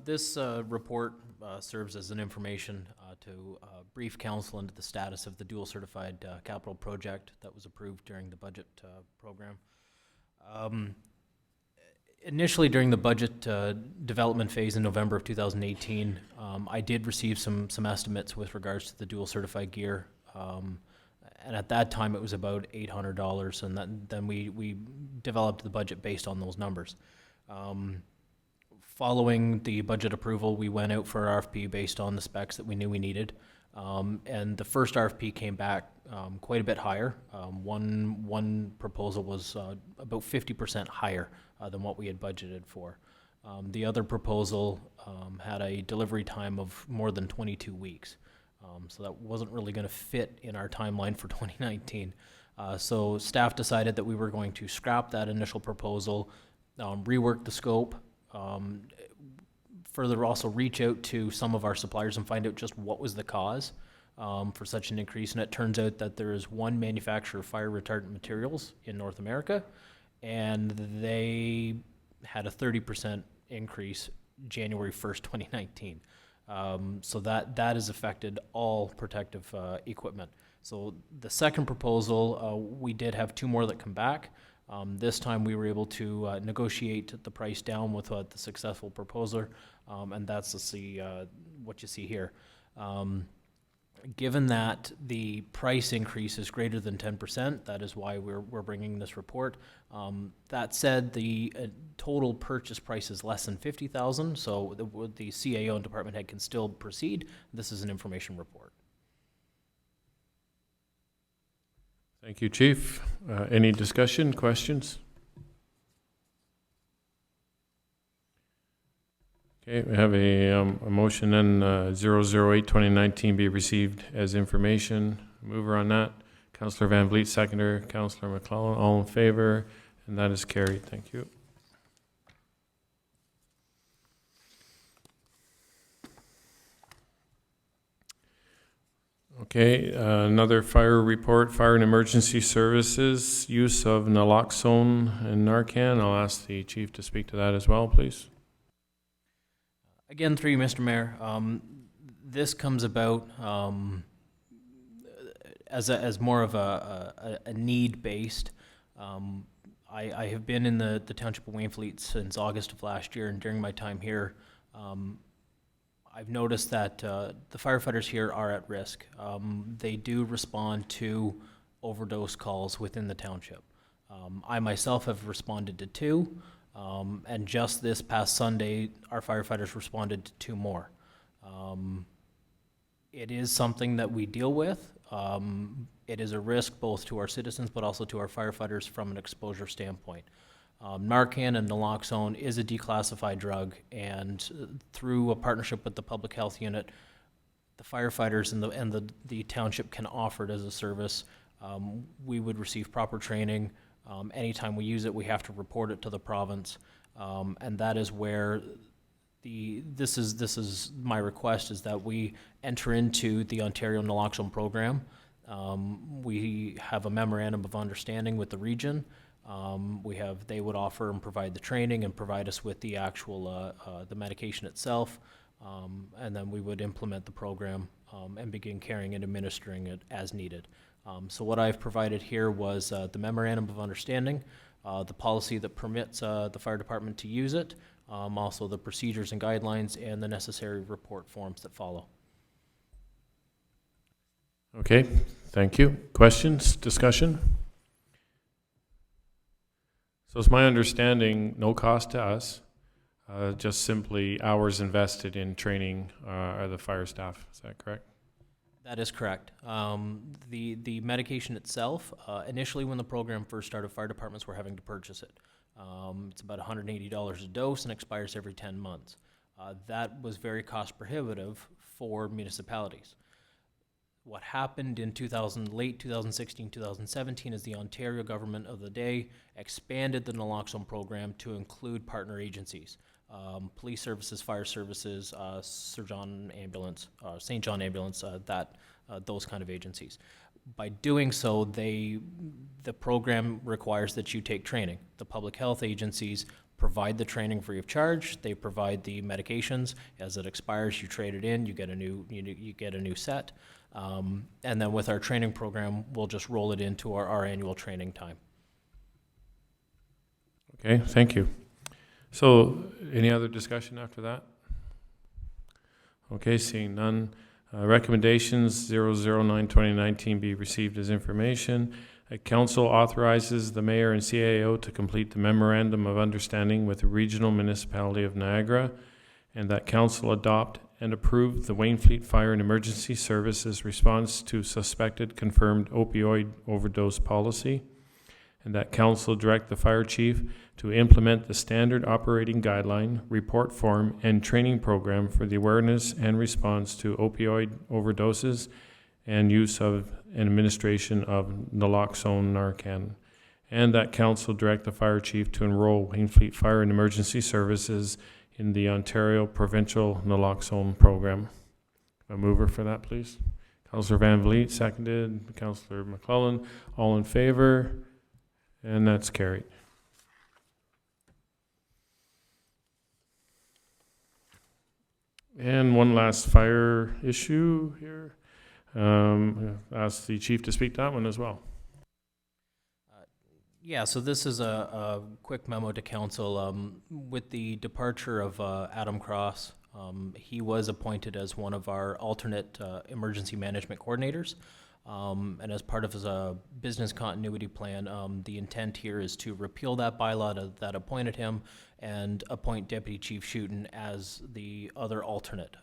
This report serves as an information to brief council into the status of the dual certified capital project that was approved during the budget program. Initially, during the budget development phase in November of 2018, I did receive some estimates with regards to the dual certified gear. And at that time, it was about $800, and then we developed the budget based on those numbers. Following the budget approval, we went out for RFP based on the specs that we knew we needed. And the first RFP came back quite a bit higher. One proposal was about 50% higher than what we had budgeted for. The other proposal had a delivery time of more than 22 weeks. So that wasn't really going to fit in our timeline for 2019. So staff decided that we were going to scrap that initial proposal, rework the scope, further also reach out to some of our suppliers and find out just what was the cause for such an increase. And it turns out that there is one manufacturer of fire retardant materials in North America, and they had a 30% increase January 1st, 2019. So that has affected all protective equipment. So the second proposal, we did have two more that come back. This time we were able to negotiate the price down with the successful proposer, and that's what you see here. Given that the price increase is greater than 10%, that is why we're bringing this report. That said, the total purchase price is less than $50,000, so the CAO and department head can still proceed. This is an information report. Thank you, Chief. Any discussion, questions? Okay, we have a motion then, 008-2019 be received as information. Mover on that, Councillor Van Vliet, seconder, Councillor McClellan, all in favor, and that is carried. Thank you. Okay, another fire report, fire and emergency services, use of naloxone and Narcan. I'll ask the chief to speak to that as well, please. Again, through you, Mr. Mayor, this comes about as more of a need-based. I have been in the Township of Wainfleet since August of last year, and during my time here, I've noticed that the firefighters here are at risk. They do respond to overdose calls within the township. I myself have responded to 2. And just this past Sunday, our firefighters responded to 2 more. It is something that we deal with. It is a risk both to our citizens but also to our firefighters from an exposure standpoint. Narcan and naloxone is a declassified drug, and through a partnership with the public health unit, the firefighters and the township can offer it as a service. We would receive proper training. Anytime we use it, we have to report it to the province, and that is where this is my request, is that we enter into the Ontario Naloxone program. We have a memorandum of understanding with the region. They would offer and provide the training and provide us with the actual the medication itself, and then we would implement the program and begin carrying and administering it as needed. So what I've provided here was the memorandum of understanding, the policy that permits the fire department to use it, also the procedures and guidelines, and the necessary report forms that follow. Okay, thank you. Questions, discussion? So it's my understanding, no cost to us, just simply hours invested in training the fire staff. Is that correct? That is correct. The medication itself, initially when the program first started, fire departments were having to purchase it. It's about $180 a dose and expires every 10 months. That was very cost prohibitive for municipalities. What happened in late 2016, 2017 is the Ontario government of the day expanded the naloxone program to include partner agencies. Police services, fire services, St. John Ambulance, those kind of agencies. By doing so, the program requires that you take training. The public health agencies provide the training free of charge. They provide the medications. As it expires, you trade it in. You get a new set. And then with our training program, we'll just roll it into our annual training time. Okay, thank you. So, any other discussion after that? Okay, seeing none. Recommendations 009-2019 be received as information. Council authorizes the mayor and CAO to complete the memorandum of understanding with the regional municipality of Niagara, and that council adopt and approve the Waynflete Fire and Emergency Services response to suspected confirmed opioid overdose policy, and that council direct the fire chief to implement the standard operating guideline, report form, and training program for the awareness and response to opioid overdoses and use of and administration of naloxone Narcan, and that council direct the fire chief to enroll Waynflete Fire and Emergency Services in the Ontario Provincial Naloxone Program. A mover for that, please. Councillor Van Vliet, seconded. Councillor McClellan, all in favor, and that's carried. And one last fire issue here. Ask the chief to speak to that one as well. Yeah, so this is a quick memo to council. With the departure of Adam Cross He was appointed as one of our alternate emergency management coordinators. And as part of his business continuity plan, the intent here is to repeal that bylaw that appointed him and appoint Deputy Chief Schutten as the other alternate,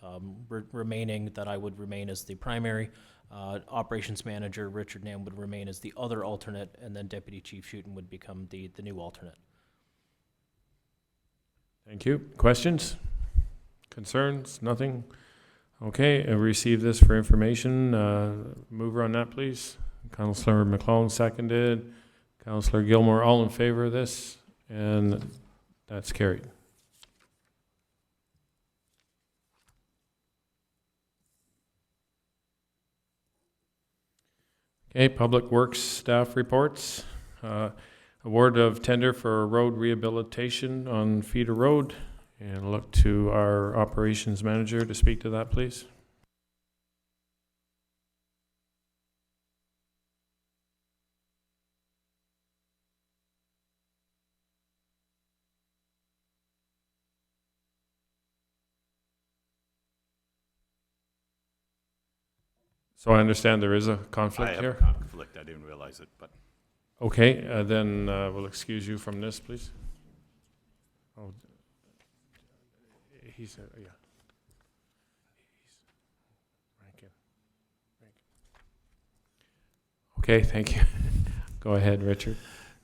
remaining that I would remain as the primary. Operations Manager Richard Nam would remain as the other alternate, and then Deputy Chief Schutten would become the new alternate. Thank you. Questions? Concerns? Nothing? Okay, I received this for information. Mover on that, please. Councillor McClellan seconded. Councillor Gilmore, all in favor of this? And that's carried. Okay, Public Works staff reports. Award of tender for road rehabilitation on Feeder Road. And look to our operations manager to speak to that, please. So I understand there is a conflict here? I have a conflict. I didn't realize it, but. Okay, then we'll excuse you from this, please. Oh, he's, yeah. Rankin. Okay, thank you. Go ahead, Richard.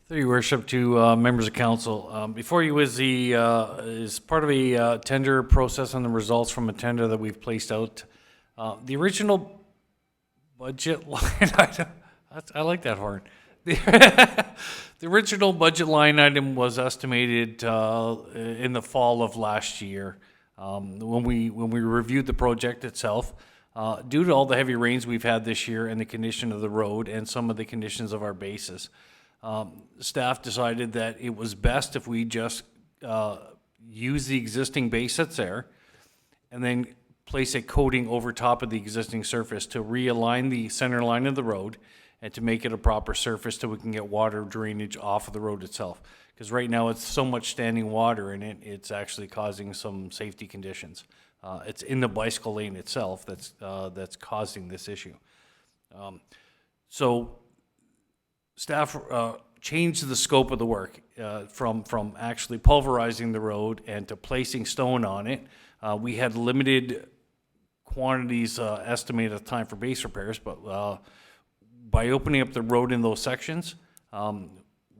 Through your worship to members of council. Before you is part of a tender process on the results from a tender that we've placed out. The original budget line item, I like that horn. The original budget line item was estimated in the fall of last year when we reviewed the project itself. Due to all the heavy rains we've had this year and the condition of the road and some of the conditions of our bases, staff decided that it was best if we just use the existing base that's there and then place a coating over top of the existing surface to realign the center line of the road and to make it a proper surface so we can get water drainage off of the road itself. Because right now it's so much standing water in it, it's actually causing some safety conditions. It's in the bicycle lane itself that's causing this issue. So staff changed the scope of the work from actually pulverizing the road and to placing stone on it. We had limited quantities estimated at the time for base repairs, but by opening up the road in those sections,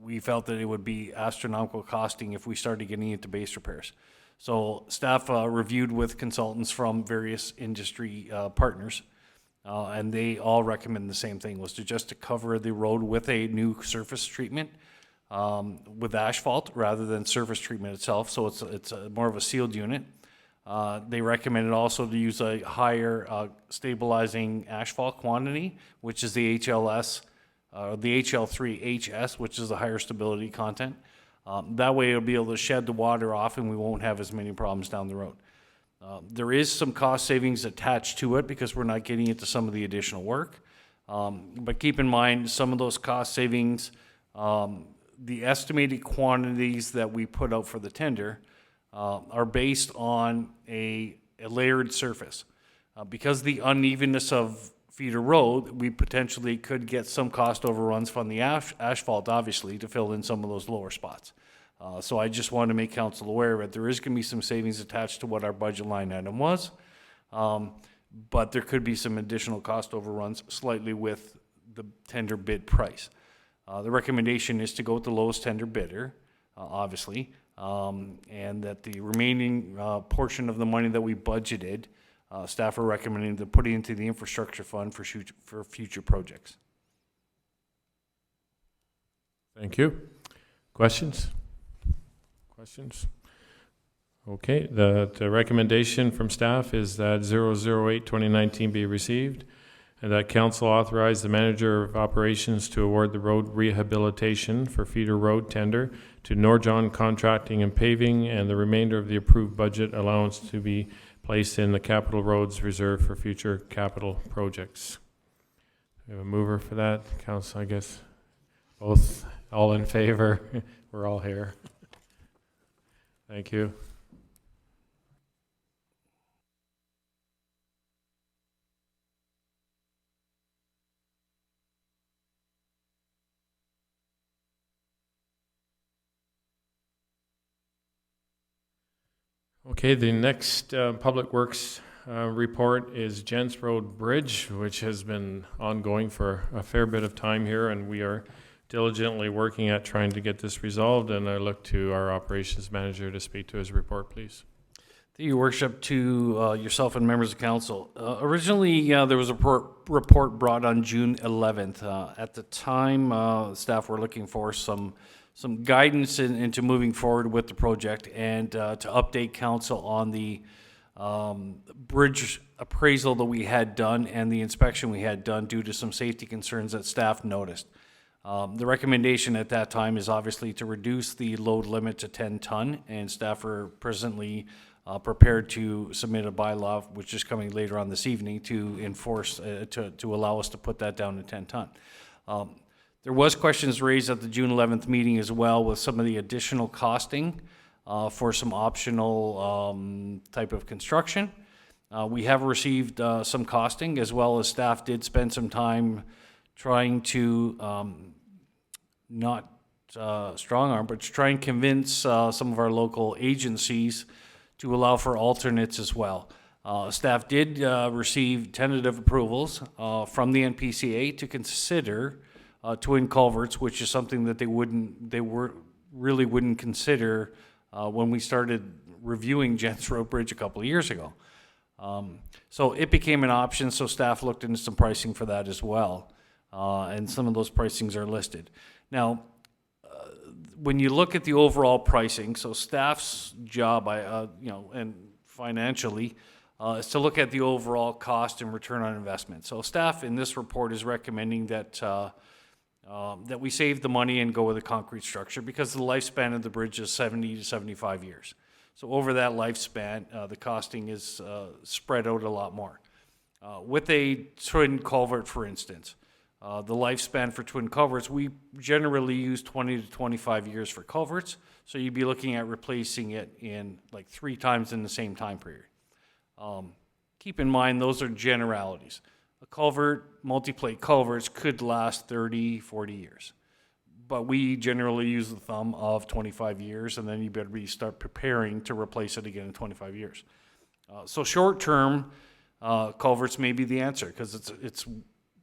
we felt that it would be astronomical costing if we started getting into base repairs. So staff reviewed with consultants from various industry partners, and they all recommend the same thing, was to cover the road with a new surface treatment with asphalt rather than surface treatment itself. So it's more of a sealed unit. They recommended also to use a higher stabilizing asphalt quantity, which is the HLS, the HL3HS, which is the higher stability content. That way it'll be able to shed the water off and we won't have as many problems down the road. There is some cost savings attached to it because we're not getting into some of the additional work. But keep in mind, some of those cost savings, the estimated quantities that we put out for the tender are based on a layered surface. Because the unevenness of Feeder Road, we potentially could get some cost overruns from the asphalt, obviously, to fill in some of those lower spots. So I just wanted to make council aware that there is going to be some savings attached to what our budget line item was, but there could be some additional cost overruns slightly with the tender bid price. The recommendation is to go with the lowest tender bidder, obviously, and that the remaining portion of the money that we budgeted, staff are recommending to put into the infrastructure fund for future projects. Thank you. Questions? Questions? Okay, the recommendation from staff is that 008-2019 be received and that council authorize the manager of operations to award the road rehabilitation for Feeder Road tender to Norjohn Contracting and Paving, and the remainder of the approved budget allowance to be placed in the capital roads reserved for future capital projects. We have a mover for that. Council, I guess, both, all in favor? We're all here. Thank you. Okay, the next Public Works report is Gents Road Bridge, which has been ongoing for a fair bit of time here, and we are diligently working at trying to get this resolved, and I look to our operations manager to speak to his report, please. Thank you, Your Worship, to yourself and members of council. Originally, there was a report brought on June 11th. At the time, staff were looking for some guidance into moving forward with the project and to update council on the bridge appraisal that we had done and the inspection we had done due to some safety concerns that staff noticed. The recommendation at that time is obviously to reduce the load limit to 10 ton, and staff are presently prepared to submit a bylaw, which is coming later on this evening, to enforce, to allow us to put that down to 10 ton. There was questions raised at the June 11th meeting as well with some of the additional costing for some optional type of construction. We have received some costing, as well as staff did spend some time trying to not strong arm, but to try and convince some of our local agencies to allow for alternates as well. Staff did receive tentative approvals from the NPCA to consider twin culverts, which is something that they really wouldn't consider when we started reviewing Gents Road Bridge a couple of years ago. So it became an option, so staff looked into some pricing for that as well. And some of those pricings are listed. Now, when you look at the overall pricing, so staff's job, and financially, is to look at the overall cost and return on investment. So staff in this report is recommending that that we save the money and go with a concrete structure because the lifespan of the bridge is 70 to 75 years. So over that lifespan, the costing is spread out a lot more. With a twin culvert, for instance, the lifespan for twin culverts, we generally use 20 to 25 years for culverts, so you'd be looking at replacing it in like 3 times in the same time period. Keep in mind, those are generalities. A culvert, multi-plate culverts could last 30, 40 years, but we generally use the thumb of 25 years, and then you better start preparing to replace it again in 25 years. So short-term culverts may be the answer because it's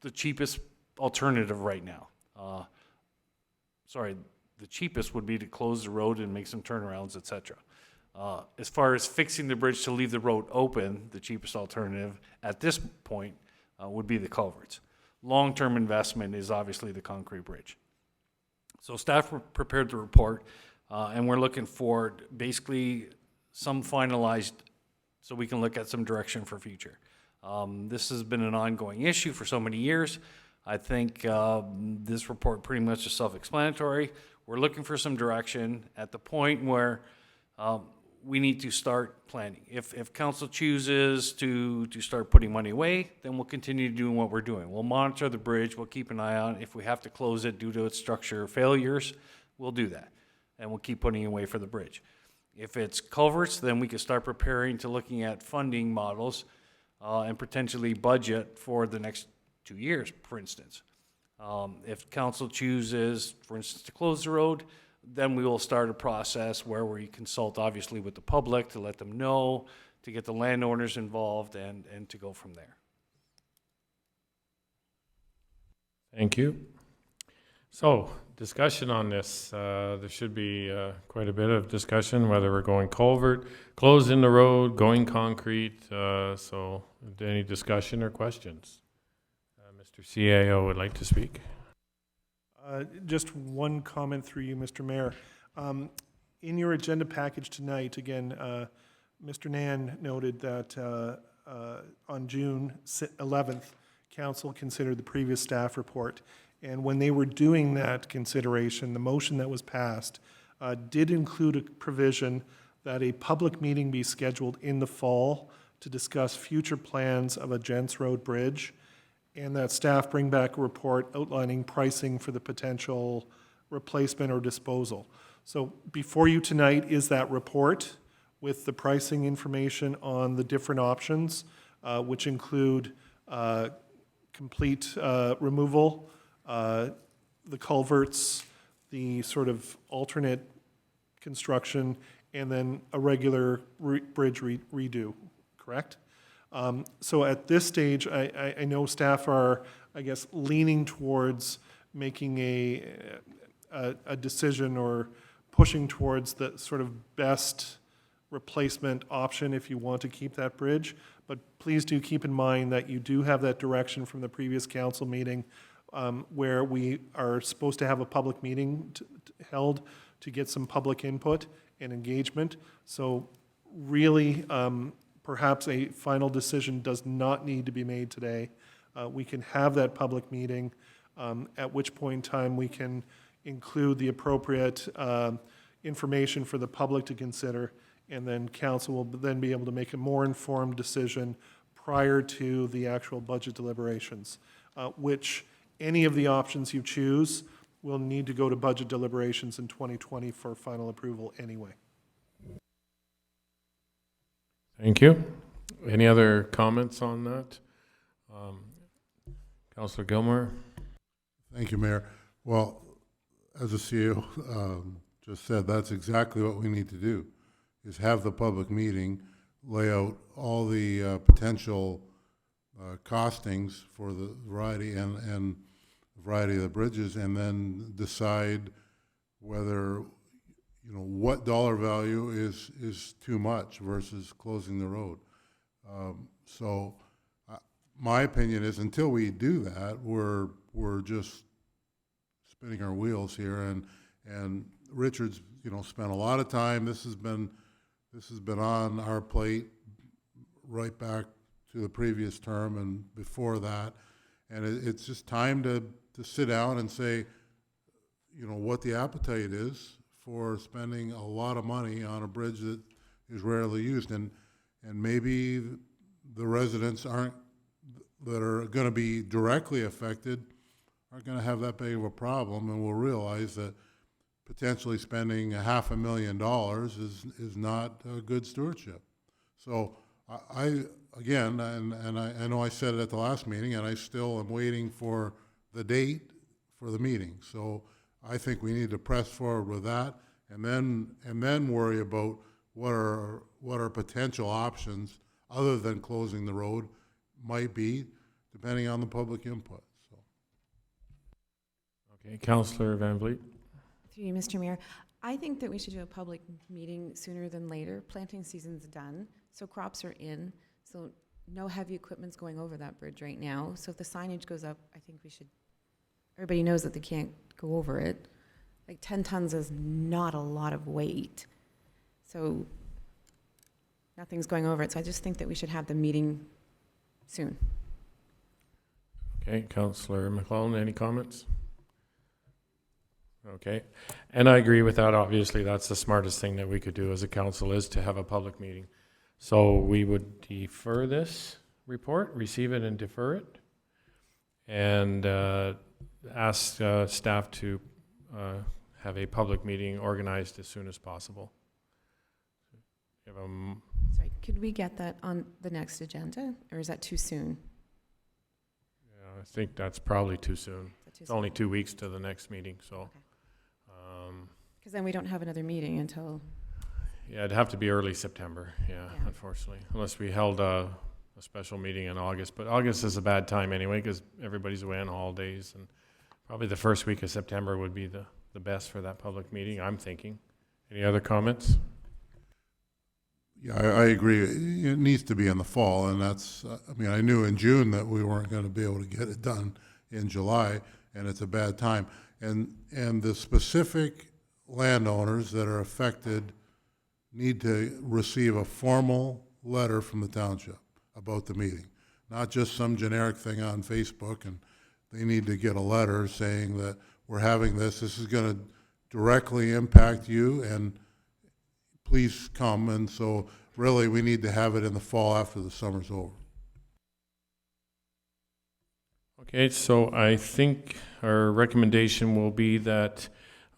the cheapest alternative right now. The cheapest would be to close the road and make some turnarounds, etc. As far as fixing the bridge to leave the road open, the cheapest alternative at this point would be the culverts. Long-term investment is obviously the concrete bridge. So staff prepared the report, and we're looking for basically some finalized so we can look at some direction for future. This has been an ongoing issue for so many years. I think this report pretty much is self-explanatory. We're looking for some direction at the point where we need to start planning. If council chooses to start putting money away, then we'll continue doing what we're doing. We'll monitor the bridge. We'll keep an eye on it. If we have to close it due to its structure failures, we'll do that. And we'll keep putting away for the bridge. If it's culverts, then we can start preparing to looking at funding models and potentially budget for the next 2 years, for instance. If council chooses, for instance, to close the road, then we will start a process where we consult, obviously, with the public to let them know, to get the landowners involved, and to go from there. Thank you. So, discussion on this. There should be quite a bit of discussion, whether we're going culvert, closing the road, going concrete. So, any discussion or questions? Mr. CAO would like to speak. Just one comment through you, Mr. Mayor. In your agenda package tonight, again, Mr. Nan noted that on June 11th, Council considered the previous staff report. And when they were doing that consideration, the motion that was passed did include a provision that a public meeting be scheduled in the fall to discuss future plans of a Gents Road Bridge, and that staff bring back a report outlining pricing for the potential replacement or disposal. So before you tonight is that report with the pricing information on the different options, which include complete removal, the culverts, the sort of alternate construction, and then a regular bridge redo, correct? So at this stage, I know staff are, I guess, leaning towards making a decision or pushing towards the sort of best replacement option if you want to keep that bridge. But please do keep in mind that you do have that direction from the previous council meeting where we are supposed to have a public meeting held to get some public input and engagement. So really, perhaps a final decision does not need to be made today. We can have that public meeting, at which point in time we can include the appropriate information for the public to consider, and then council will then be able to make a more informed decision prior to the actual budget deliberations, which any of the options you choose will need to go to budget deliberations in 2020 for final approval anyway. Thank you. Any other comments on that? Councillor Gilmore? Thank you, Mayor. Well, as the CEO just said, that's exactly what we need to do, is have the public meeting, lay out all the potential costings for the variety and variety of the bridges, and then decide whether, you know, what dollar value is too much versus closing the road. So my opinion is, until we do that, we're just spinning our wheels here. And Richard's, you know, spent a lot of time. This has been on our plate right back to the previous term and before that. And it's just time to sit down and say, you know, what the appetite is for spending a lot of money on a bridge that is rarely used. And maybe the residents that are going to be directly affected aren't going to have that big of a problem, and will realize that potentially spending $500,000 is not good stewardship. So I again, and I know I said it at the last meeting, and I still am waiting for the date for the meeting. So I think we need to press forward with that, and then worry about what our potential options other than closing the road might be, depending on the public input. So. Okay, Councillor Van Vliet. Through you, Mr. Mayor, I think that we should do a public meeting sooner than later. Planting season's done, so crops are in, so no heavy equipment's going over that bridge right now. So if the signage goes up, I think we should, everybody knows that they can't go over it. Like 10 tons is not a lot of weight. So nothing's going over it. So I just think that we should have the meeting soon. Okay, Councillor McClellan, any comments? Okay, and I agree with that. Obviously, that's the smartest thing that we could do as a council, is to have a public meeting. So we would defer this report, receive it and defer it, and ask staff to have a public meeting organized as soon as possible. Sorry, could we get that on the next agenda, or is that too soon? Yeah, I think that's probably too soon. It's only 2 weeks to the next meeting, so. Okay. Because then we don't have another meeting until... Yeah, it'd have to be early September, yeah. Unfortunately. Unless we held a special meeting in August. But August is a bad time anyway, because everybody's away on holidays. And probably the first week of September would be the best for that public meeting, I'm thinking. Any other comments? Yeah, I agree. It needs to be in the fall, and that's, I mean, I knew in June that we weren't going to be able to get it done in July, and it's a bad time. And the specific landowners that are affected need to receive a formal letter from the township about the meeting, not just some generic thing on Facebook. And they need to get a letter saying that we're having this is going to directly impact you, and please come. And so really we need to have it in the fall after the summer's over. Okay, so I think our recommendation will be that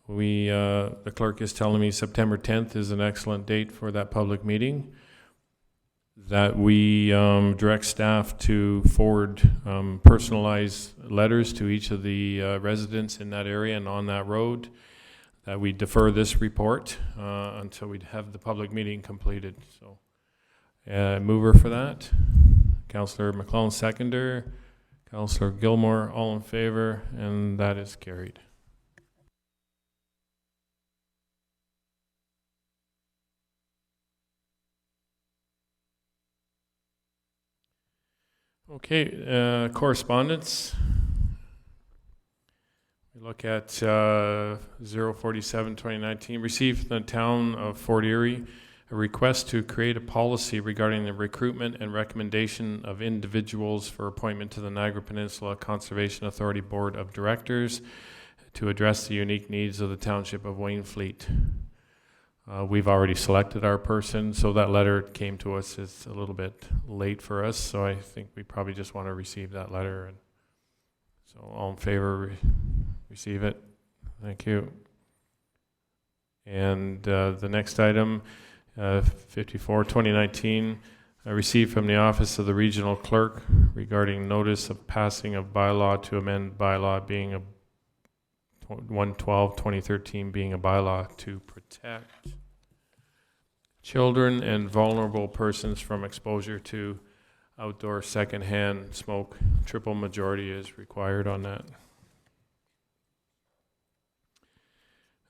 the clerk is telling me September 10th is an excellent date for that public meeting, that we direct staff to forward personalized letters to each of the residents in that area and on that road, that we defer this report until we have the public meeting completed. So, mover for that, Councillor McClellan, seconder, Councillor Gilmore, all in favor, and that is carried. Okay, correspondence. We look at 047-2019. Received from the town of Fort Erie a request to create a policy regarding the recruitment and recommendation of individuals for appointment to the Niagara Peninsula Conservation Authority Board of Directors to address the unique needs of the Township of Wainfleet. We've already selected our person, so that letter came to us. It's a little bit late for us, so I think we probably just want to receive that letter. And so all in favor, receive it. Thank you. And the next item, 54-2019, I received from the Office of the Regional Clerk regarding notice of passing of bylaw to amend bylaw being a 112-2013 being a bylaw to protect children and vulnerable persons from exposure to outdoor secondhand smoke. Triple majority is required on that.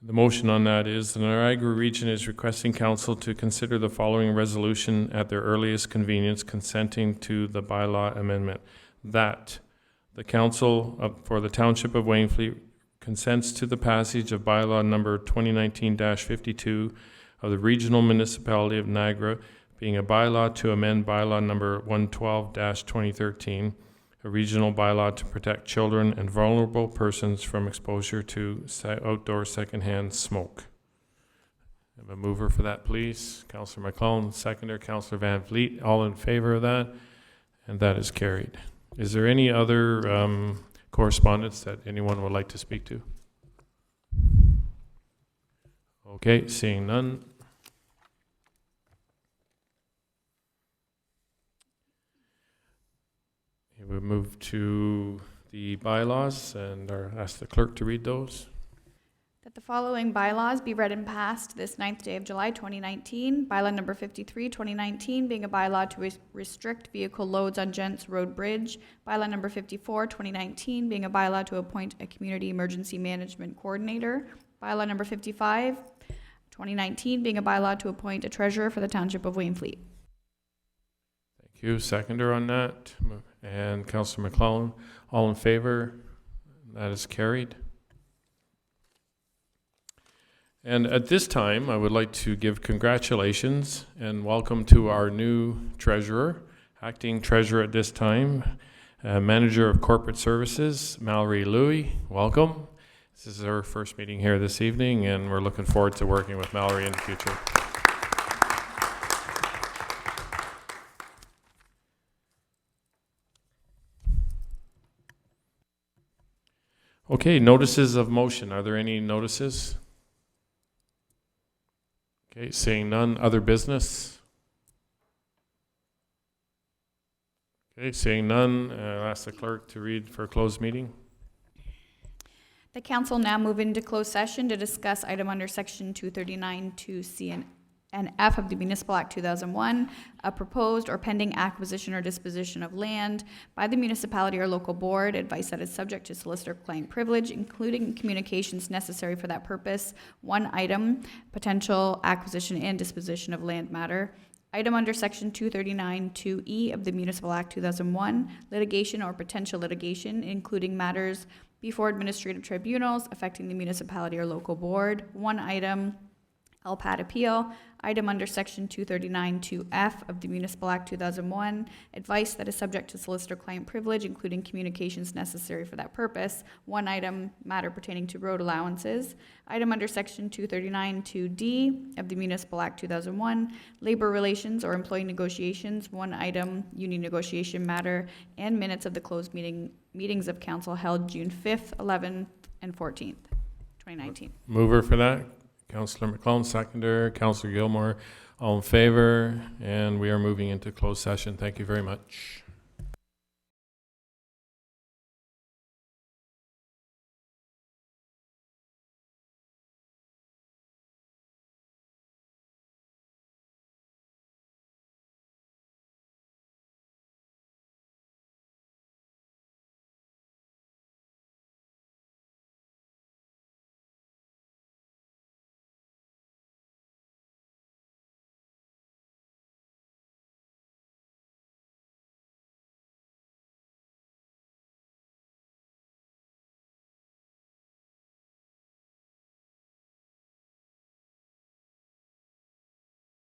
The motion on that is the Niagara Region is requesting Council to consider the following resolution at their earliest convenience, consenting to the bylaw amendment. That the Council for the Township of Wainfleet consents to the passage of bylaw number 2019-52 of the Regional Municipality of Niagara, being a bylaw to amend bylaw number 112-2013, a regional bylaw to protect children and vulnerable persons from exposure to outdoor secondhand smoke. I have a mover for that, please. Councillor McClellan, seconder, Councillor Van Vliet, all in favor of that, and that is carried. Is there any other correspondence that anyone would like to speak to? Okay, seeing none. We move to the bylaws and ask the clerk to read those. That the following bylaws be read and passed this 9th day of July 2019. Bylaw number 53, 2019, being a bylaw to restrict vehicle loads on Gents Road Bridge. Bylaw number 54, 2019, being a bylaw to appoint a community emergency management coordinator. Bylaw number 55, 2019, being a bylaw to appoint a treasurer for the Township of Wainfleet. Thank you. Seconder on that. And Councillor McClellan, all in favor? That is carried. And at this time, I would like to give congratulations and welcome to our new treasurer, acting treasurer at this time, manager of corporate services, Mallory Louie. Welcome. This is our first meeting here this evening, and we're looking forward to working with Mallory in the future. Okay, notices of motion. Are there any notices? Okay, seeing none. Other business? Okay, seeing none. I'll ask the clerk to read for a closed meeting. The council now move into closed session to discuss item under section 239 2C and F of the Municipal Act 2001, a proposed or pending acquisition or disposition of land by the municipality or local board, advice that is subject to solicitor-client privilege, including communications necessary for that purpose. One item, potential acquisition and disposition of land matter. Item under section 239 2E of the Municipal Act 2001, litigation or potential litigation, including matters before administrative tribunals affecting the municipality or local board. One item, LPAT appeal. Item under section 239 2F of the Municipal Act 2001, advice that is subject to solicitor-client privilege, including communications necessary for that purpose. One item, matter pertaining to road allowances. Item under section 239 2D of the Municipal Act 2001, labor relations or employee negotiations. One item, union negotiation matter, and minutes of the closed meetings of council held June 5th, 11th, and 14th, 2019. Mover for that? Councillor McClellan, seconder. Councillor Gilmore, all in favor, and we are moving into closed session. Thank you very much.